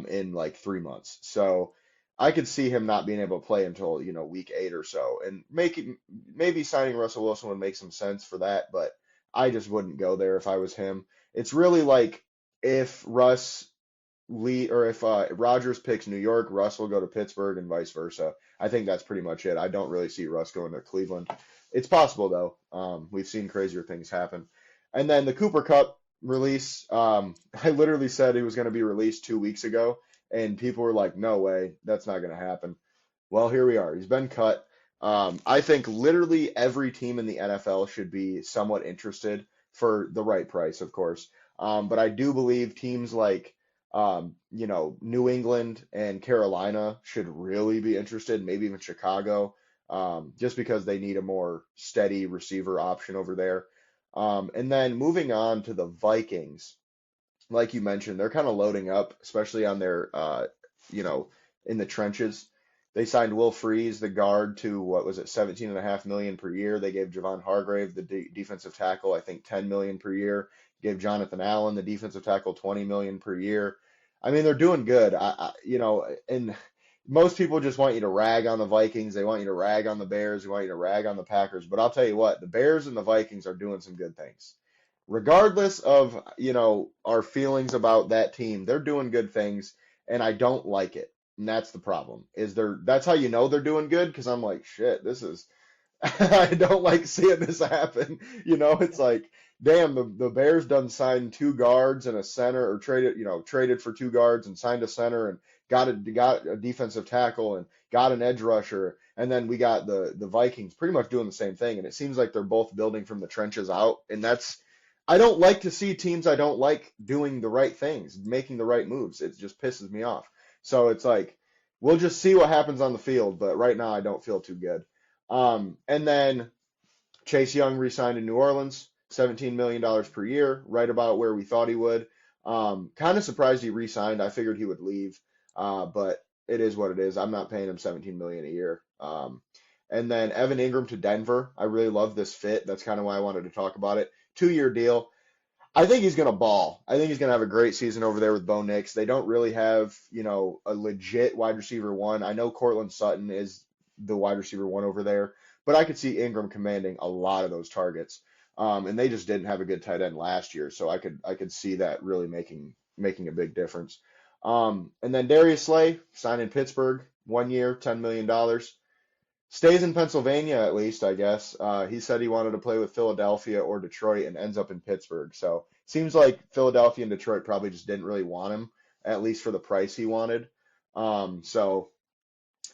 in like 3 months. So I could see him not being able to play until, week 8 or so. And maybe signing Russell Wilson would make some sense for that, but I just wouldn't go there if I was him. It's really like if Rodgers picks New York, Russ will go to Pittsburgh and vice versa. I think that's pretty much it. I don't really see Russ going to Cleveland. It's possible though. We've seen crazier things happen. And then the Cooper Cup release, I literally said he was going to be released 2 weeks ago, and people were like, no way, that's not going to happen. Well, here we are. He's been cut. I think literally every team in the NFL should be somewhat interested for the right price, of course. But I do believe teams like, New England and Carolina should really be interested, maybe even Chicago, just because they need a more steady receiver option over there. And then moving on to the Vikings, like you mentioned, they're kind of loading up, especially on their, in the trenches. They signed Will Freeze, the guard, to what was it, 17.5 million per year. They gave Javon Hargrave, the defensive tackle, I think 10 million per year. Gave Jonathan Allen, the defensive tackle, 20 million per year. I mean, they're doing good. And most people just want you to rag on the Vikings. They want you to rag on the Bears. They want you to rag on the Packers. But I'll tell you what, the Bears and the Vikings are doing some good things. Regardless of, our feelings about that team, they're doing good things, and I don't like it. And that's the problem. That's how you know they're doing good, because I'm like, shit, this is I don't like seeing this happen. It's like, damn, the Bears done signed 2 guards and a center, or traded for 2 guards and signed a center and got a defensive tackle and got an edge rusher. And then we got the Vikings pretty much doing the same thing. And it seems like they're both building from the trenches out. And I don't like to see teams I don't like doing the right things, making the right moves. It just pisses me off. So it's like, we'll just see what happens on the field. But right now, I don't feel too good. And then Chase Young re-signed in New Orleans, $17 million per year, right about where we thought he would. Kind of surprised he re-signed. I figured he would leave, but it is what it is. I'm not paying him $17 million a year. And then Evan Ingram to Denver. I really love this fit. That's kind of why I wanted to talk about it. 2-year deal. I think he's going to ball. I think he's going to have a great season over there with Bo Nix. They don't really have, a legit wide receiver one. I know Cortland Sutton is the wide receiver one over there, but I could see Ingram commanding a lot of those targets. And they just didn't have a good tight end last year, so I could see that really making a big difference. And then Darius Slay signed in Pittsburgh, 1 year, $10 million. Stays in Pennsylvania, at least, I guess. He said he wanted to play with Philadelphia or Detroit and ends up in Pittsburgh. So seems like Philadelphia and Detroit probably just didn't really want him, at least for the price he wanted. So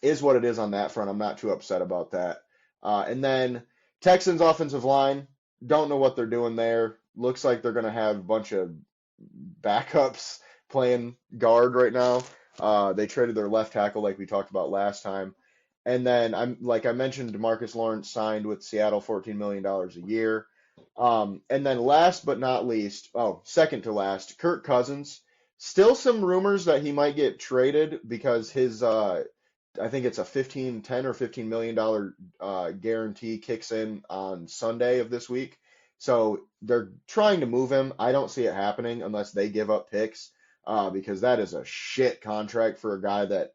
is what it is on that front. I'm not too upset about that. And then Texans offensive line, don't know what they're doing there. Looks like they're going to have a bunch of backups playing guard right now. They traded their left tackle like we talked about last time. And then I mentioned, DeMarcus Lawrence signed with Seattle, $14 million a year. And then last but not least, second to last, Kirk Cousins. Still some rumors that he might get traded because his I think it's a 10 or $15 million guarantee kicks in on Sunday of this week. So they're trying to move him. I don't see it happening unless they give up picks, because that is a shit contract for a guy that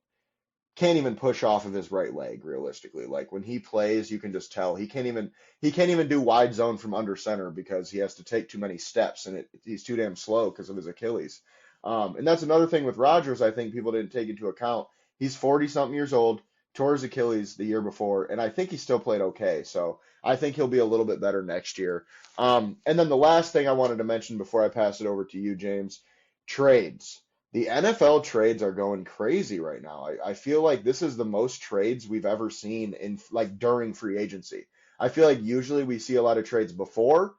can't even push off of his right leg realistically. Like when he plays, you can just tell he can't even do wide zone from under center because he has to take too many steps and he's too damn slow because of his Achilles. And that's another thing with Rodgers I think people didn't take into account. He's 40 something years old, tore his Achilles the year before, and I think he still played okay. So I think he'll be a little bit better next year. And then the last thing I wanted to mention before I pass it over to you, James, trades. The NFL trades are going crazy right now. I feel like this is the most trades we've ever seen in like during free agency. I feel like usually we see a lot of trades before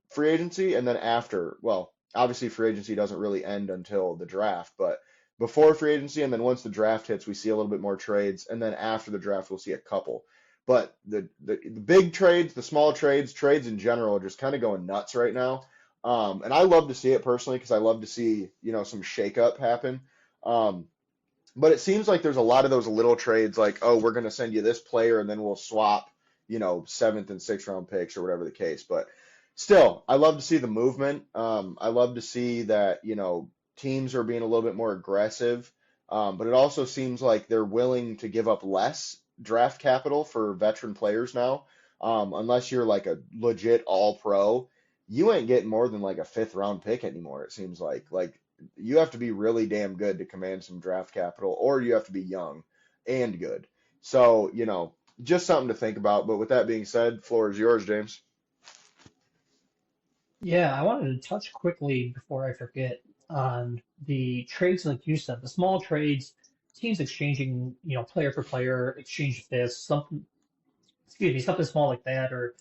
free agency and then after. Well, obviously free agency doesn't really end until the draft, but before free agency and then once the draft hits, we see a little bit more trades, and then after the draft we'll see a couple. But the big trades, the small trades, trades in general are just kind of going nuts right now. And I love to see it personally because I love to see, some shakeup happen. Um, but it seems like there's a lot of those little trades like, oh, we're going to send you this player and then we'll swap, seventh and sixth round picks or whatever the case. But still, I love to see the movement. I love to see that, teams are being a little bit more aggressive. But it also seems like they're willing to give up less draft capital for veteran players now. Unless you're like a legit all pro, you ain't getting more than like a fifth round pick anymore, it seems like. Like you have to be really damn good to command some draft capital, or you have to be young and good. So, just something to think about. But with that being said, floor is yours, James. Yeah, I wanted to touch quickly before I forget on the trades, like you said, the small trades, teams exchanging, player for player, exchange this, something, excuse me, something small like that, or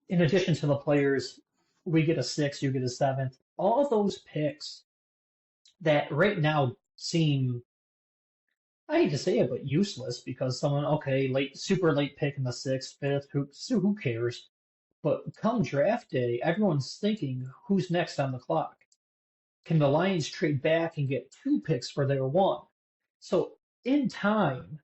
in addition to the players, we get a sixth, you get a seventh. All of those picks that right now seem, I hate to say it, but useless because someone, okay, late, super late pick in the sixth, fifth, who cares? But come draft day, everyone's thinking, who's next on the clock? Can the Lions trade back and get two picks for their one? So in time,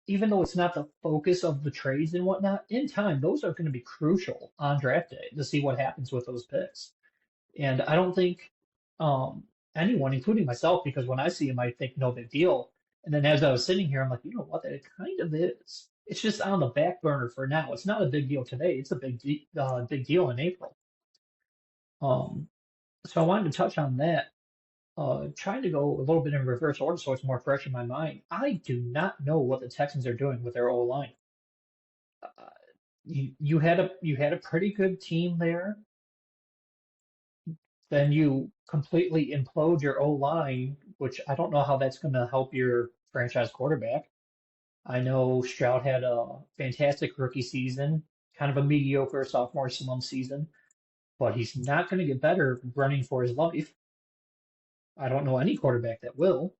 even though it's not the focus of the trades and whatnot, in time, those are going to be crucial on draft day to see what happens with those picks. And I don't think anyone, including myself, because when I see him, I think no big deal. And then as I was sitting here, I'm like, you know what? It kind of is. It's just on the back burner for now. It's not a big deal today. It's a big deal in April. Um, so I wanted to touch on that. Trying to go a little bit in reverse order so it's more fresh in my mind. I do not know what the Texans are doing with their O line. Uh, you had a pretty good team there. Then you completely implode your O line, which I don't know how that's going to help your franchise quarterback. I know Stroud had a fantastic rookie season, kind of a mediocre sophomore slump season, but he's not going to get better running for his life. I don't know any quarterback that will.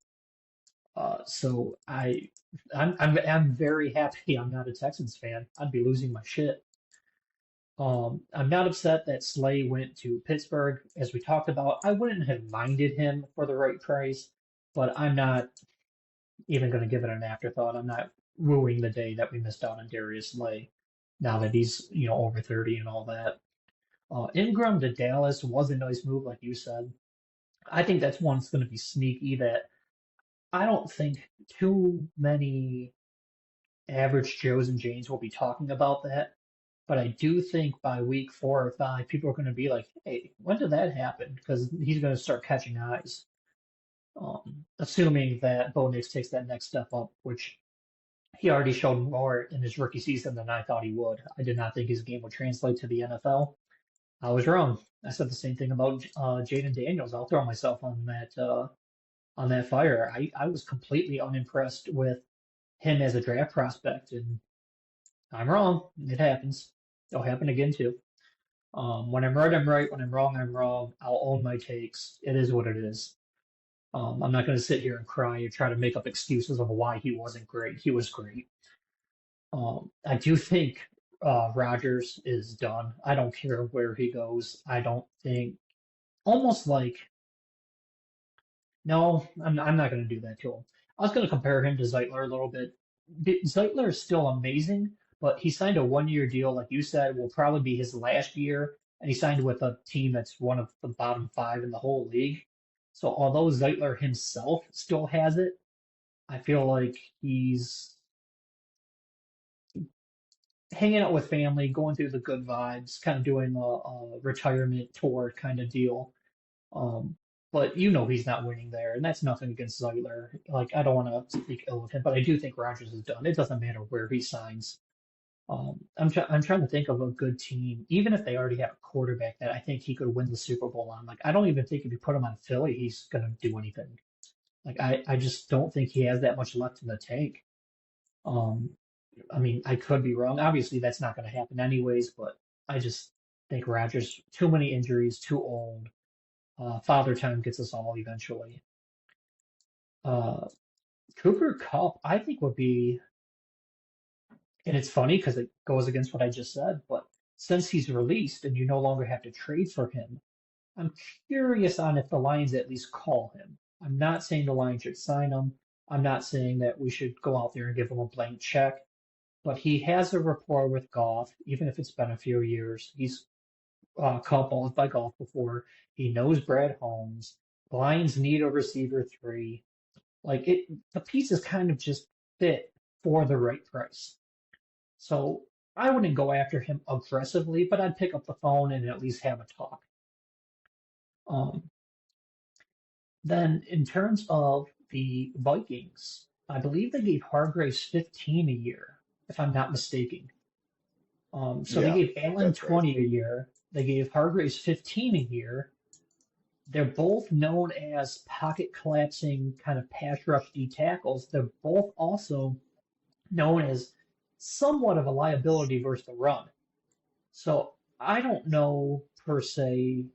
So I'm very happy I'm not a Texans fan. I'd be losing my shit. I'm not upset that Slay went to Pittsburgh, as we talked about. I wouldn't have minded him for the right price, but I'm not even going to give it an afterthought. I'm not ruining the day that we missed out on Darius Slay now that he's, over 30 and all that. Ingram to Dallas was a nice move, like you said. I think that's one that's going to be sneaky that I don't think too many average Joes and Janes will be talking about that. But I do think by week 4 or 5, people are going to be like, hey, when did that happen? Because he's going to start catching eyes. Assuming that Bo Nix takes that next step up, which he already showed more in his rookie season than I thought he would. I did not think his game would translate to the NFL. I was wrong. I said the same thing about Jaden Daniels. I'll throw myself on that fire. I was completely unimpressed with him as a draft prospect, and I'm wrong. It happens. It'll happen again too. When I'm right, I'm right. When I'm wrong, I'm wrong. I'll own my takes. It is what it is. I'm not going to sit here and cry or try to make up excuses of why he wasn't great. He was great. I do think Rodgers is done. I don't care where he goes. I don't think almost like no, I'm not going to do that to him. I was going to compare him to Zeitler a little bit. Zeitler is still amazing, but he signed a 1 year deal, like you said, will probably be his last year, and he signed with a team that's one of the bottom five in the whole league. So although Zeitler himself still has it, I feel like he's hanging out with family, going through the good vibes, kind of doing a retirement tour kind of deal. Um, but he's not winning there, and that's nothing against Zeitler. Like I don't want to speak ill of him, but I do think Rodgers is done. It doesn't matter where he signs. I'm trying to think of a good team, even if they already have a quarterback that I think he could win the Super Bowl on. Like I don't even think if you put him on Philly, he's gonna do anything. Like I just don't think he has that much left in the tank. Um, I mean, I could be wrong. Obviously, that's not going to happen anyways, but I just think Rodgers, too many injuries, too old. Father time gets us all eventually. Uh, Cooper Kupp, I think would be, and it's funny because it goes against what I just said, but since he's released and you no longer have to trade for him, I'm curious on if the Lions at least call him. I'm not saying the Lions should sign him. I'm not saying that we should go out there and give him a blank check. But he has a rapport with Goff, even if it's been a few years. He's caught balls by Goff before. He knows Brad Holmes. The Lions need a receiver three. Like the pieces kind of just fit for the right price. So I wouldn't go after him aggressively, but I'd pick up the phone and at least have a talk. Um, then in terms of the Vikings, I believe they gave Hargraves 15 a year, if I'm not mistaken. So they Yeah, gave Allen that's right. 20 a year. They gave Hargraves 15 a year. They're both known as pocket collapsing kind of pass rush D tackles. They're both also known as somewhat of a liability versus the run. So I don't know per se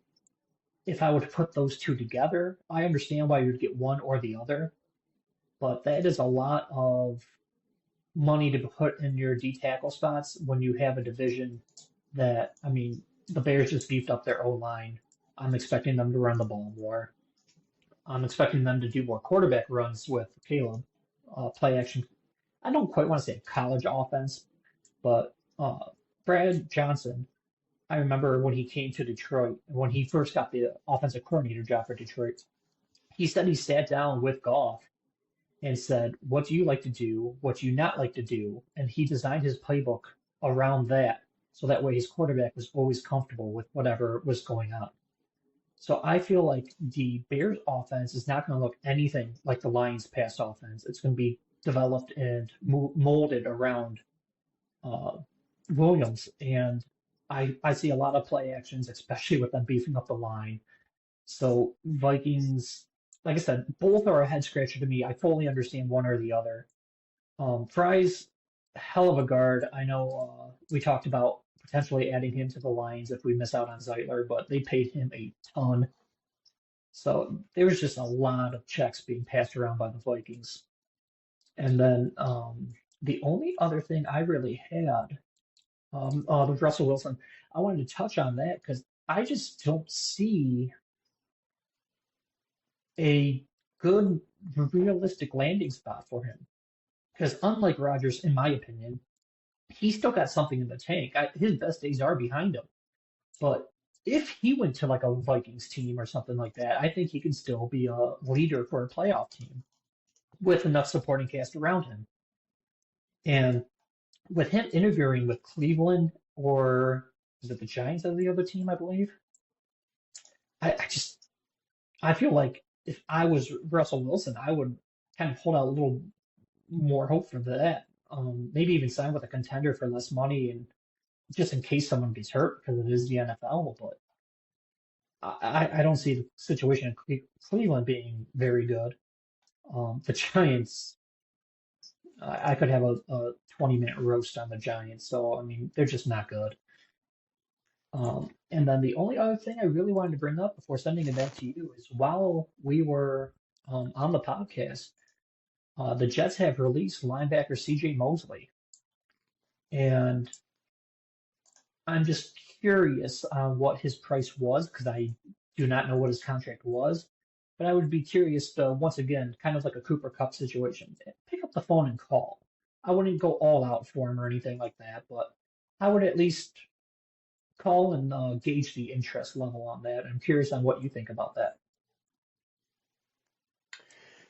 if I would put those two together. I understand why you'd get one or the other, but that is a lot of money to put in your D tackle spots when you have a division that, I mean, the Bears just beefed up their O line. I'm expecting them to run the ball more. I'm expecting them to do more quarterback runs with Caleb, play action. I don't quite want to say college offense, but Brad Johnson, I remember when he came to Detroit, when he first got the offensive coordinator job for Detroit, he said he sat down with Goff and said, "What do you like to do? What do you not like to do?" And he designed his playbook around that. So that way his quarterback was always comfortable with whatever was going on. So I feel like the Bears offense is not going to look anything like the Lions pass offense. It's going to be developed and molded around uh, Williams. And I see a lot of play actions, especially with them beefing up the line. So Vikings, like I said, both are a head scratcher to me. I fully understand one or the other. Fry's hell of a guard. I know we talked about potentially adding him to the Lions if we miss out on Zeitler, but they paid him a ton. So there was just a lot of checks being passed around by the Vikings. And then the only other thing I really had was Russell Wilson. I wanted to touch on that because I just don't see a good, realistic landing spot for him. Because unlike Rodgers, in my opinion, he's still got something in the tank. His best days are behind him. But if he went to like a Vikings team or something like that, I think he can still be a leader for a playoff team with enough supporting cast around him. And with him interviewing with Cleveland or is it the Giants as the other team, I believe? I feel like if I was Russell Wilson, I would kind of hold out a little more hope for that. Maybe even sign with a contender for less money and just in case someone gets hurt because it is the NFL. But I don't see the situation in Cleveland being very good. The Giants, I could have a 20-minute roast on the Giants. So, I mean, they're just not good. And then the only other thing I really wanted to bring up before sending it back to you is while we were on the podcast, the Jets have released linebacker C.J. Mosley. And I'm just curious on what his price was because I do not know what his contract was. But I would be curious to, once again, kind of like a Cooper Cup situation, pick up the phone and call. I wouldn't go all out for him or anything like that, but I would at least call and gauge the interest level on that. I'm curious on what you think about that.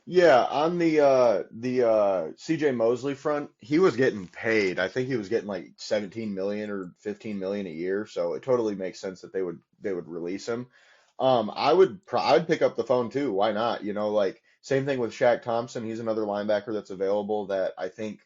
Yeah, on the CJ Mosley front, he was getting paid. I think he was getting like 17 million or 15 million a year, so it totally makes sense that they would release him. I'd pick up the phone too. Why not? Like same thing with Shaq Thompson. He's another linebacker that's available that I think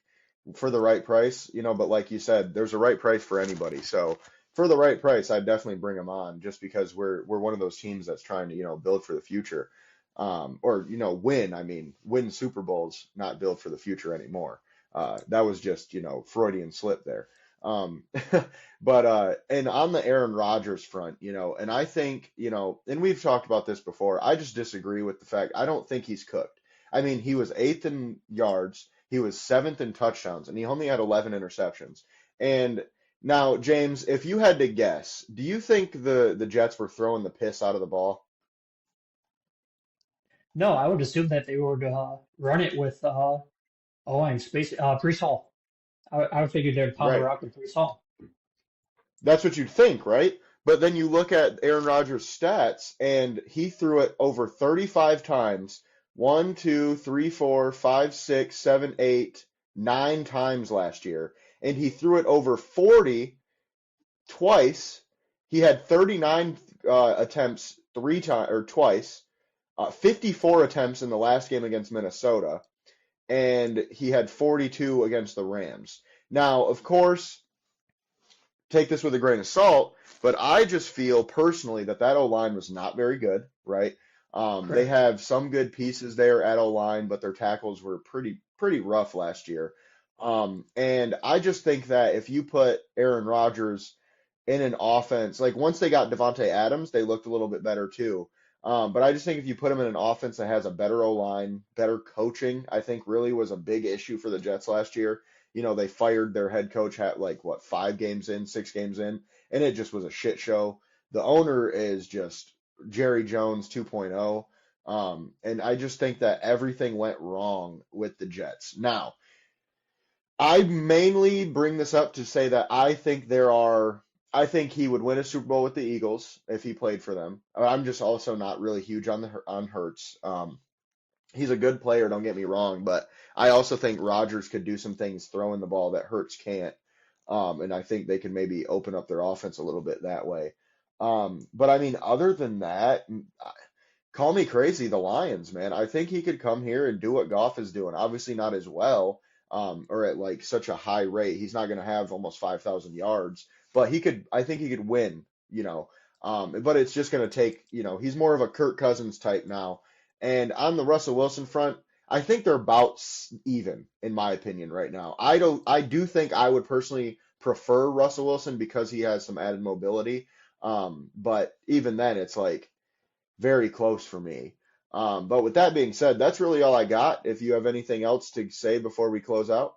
for the right price, but like you said, there's a right price for anybody. So for the right price, I'd definitely bring him on just because we're one of those teams that's trying to, build for the future. Or win. I mean, win Super Bowls, not build for the future anymore. That was just Freudian slip there. Um, but and on the Aaron Rodgers front, and I think and we've talked about this before. I just disagree with the fact I don't think he's cooked. I mean, he was eighth in yards, he was seventh in touchdowns, and he only had 11 interceptions. And now, James, if you had to guess, do you think the Jets were throwing the piss out of the ball? No, I would assume that they would run it with I'm space Brees Hall. I would figure they'd pound the Right. rock with Brees Hall. That's what you'd think, right? But then you look at Aaron Rodgers' stats, and he threw it over 35 times. One, two, three, four, five, six, seven, eight, 9 times last year. And he threw it over 40 twice. He had 39 attempts three times or twice, 54 attempts in the last game against Minnesota, and he had 42 against the Rams. Now, of course, take this with a grain of salt, but I just feel personally that O-line was not very good, right? They Correct. have some good pieces there at O-line, but their tackles were pretty rough last year. And I just think that if you put Aaron Rodgers in an offense, like once they got Devontae Adams, they looked a little bit better too. But I just think if you put him in an offense that has a better O-line, better coaching, I think really was a big issue for the Jets last year. They fired their head coach at like what, 5 games in, 6 games in, and it just was a shit show. The owner is just Jerry Jones 2.0. And I just think that everything went wrong with the Jets. Now, I mainly bring this up to say that I think he would win a Super Bowl with the Eagles if he played for them. I'm just also not really huge on Hurts. He's a good player, don't get me wrong, but I also think Rodgers could do some things throwing the ball that Hurts can't. And I think they can maybe open up their offense a little bit that way. But I mean, other than that, call me crazy, the Lions, man. I think he could come here and do what Goff is doing. Obviously not as well, or at like such a high rate. He's not going to have almost 5,000 yards, but I think he could win. But it's just going to take, he's more of a Kirk Cousins type now. And on the Russell Wilson front, I think they're about even, in my opinion, right now. I do think I would personally prefer Russell Wilson because he has some added mobility. But even then, it's like very close for me. But with that being said, that's really all I got. If you have anything else to say before we close out.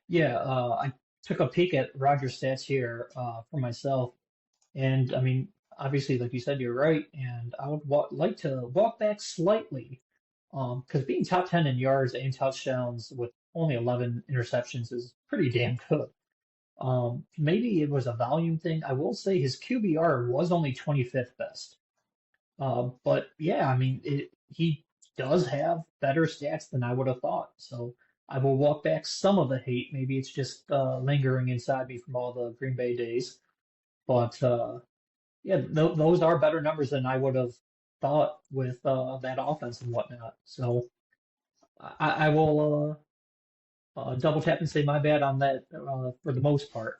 Yeah, I took a peek at Roger's stats here for myself, and I mean, obviously, like you said, you're right, and I would like to walk back slightly, because being top 10 in yards and touchdowns with only 11 interceptions is pretty damn good. Maybe it was a volume thing. I will say his QBR was only 25th best. But yeah, I mean, he does have better stats than I would have thought. So I will walk back some of the hate. Maybe it's just lingering inside me from all the Green Bay days. But yeah, those are better numbers than I would have thought with that offense and whatnot. So I will double tap and say my bad on that for the most part.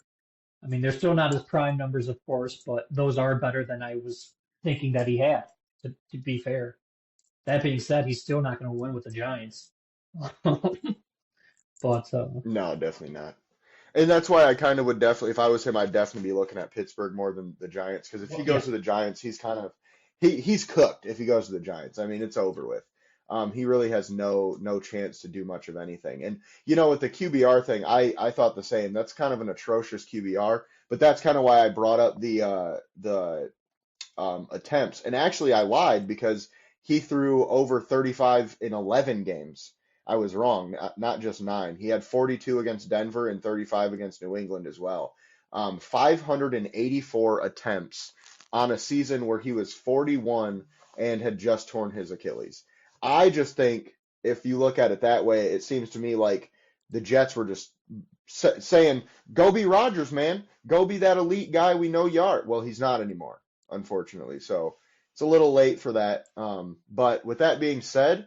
I mean, they're still not his prime numbers, of course, but those are better than I was thinking that he had, to be fair. That being said, he's still not going to win with the Giants. But No, definitely not. And that's why I kind of would definitely, if I was him, I'd definitely be looking at Pittsburgh more than the Giants. Because if he well, goes yeah, to the Giants, he's kind of he's cooked if he goes to the Giants. I mean, it's over with. He really has no chance to do much of anything. And with the QBR thing, I thought the same. That's kind of an atrocious QBR, but that's kind of why I brought up the attempts. And actually, I lied because he threw over 35 in 11 games. I was wrong, not just 9. He had 42 against Denver and 35 against New England as well. 584 attempts on a season where he was 41 and had just torn his Achilles. I just think if you look at it that way, it seems to me like the Jets were just saying, go be Rodgers, man. Go be that elite guy we know you are. Well, he's not anymore, unfortunately. So it's a little late for that. But with that being said,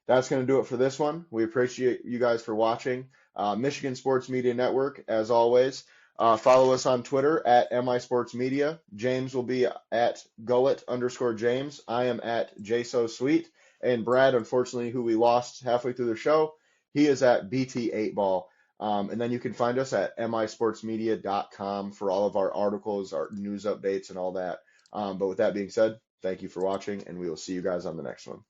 that's going to do it for this one. We appreciate you guys for watching. Michigan Sports Media Network, as always. Follow us on Twitter at MI Sports Media. James will be at Gullet_James. I am at JSoSweet. And Brad, unfortunately, who we lost halfway through the show, he is at BT8Ball. And then you can find us at misportsmedia.com for all of our articles, our news updates, and all that. But with that being said, thank you for watching, and we will see you guys on the next one.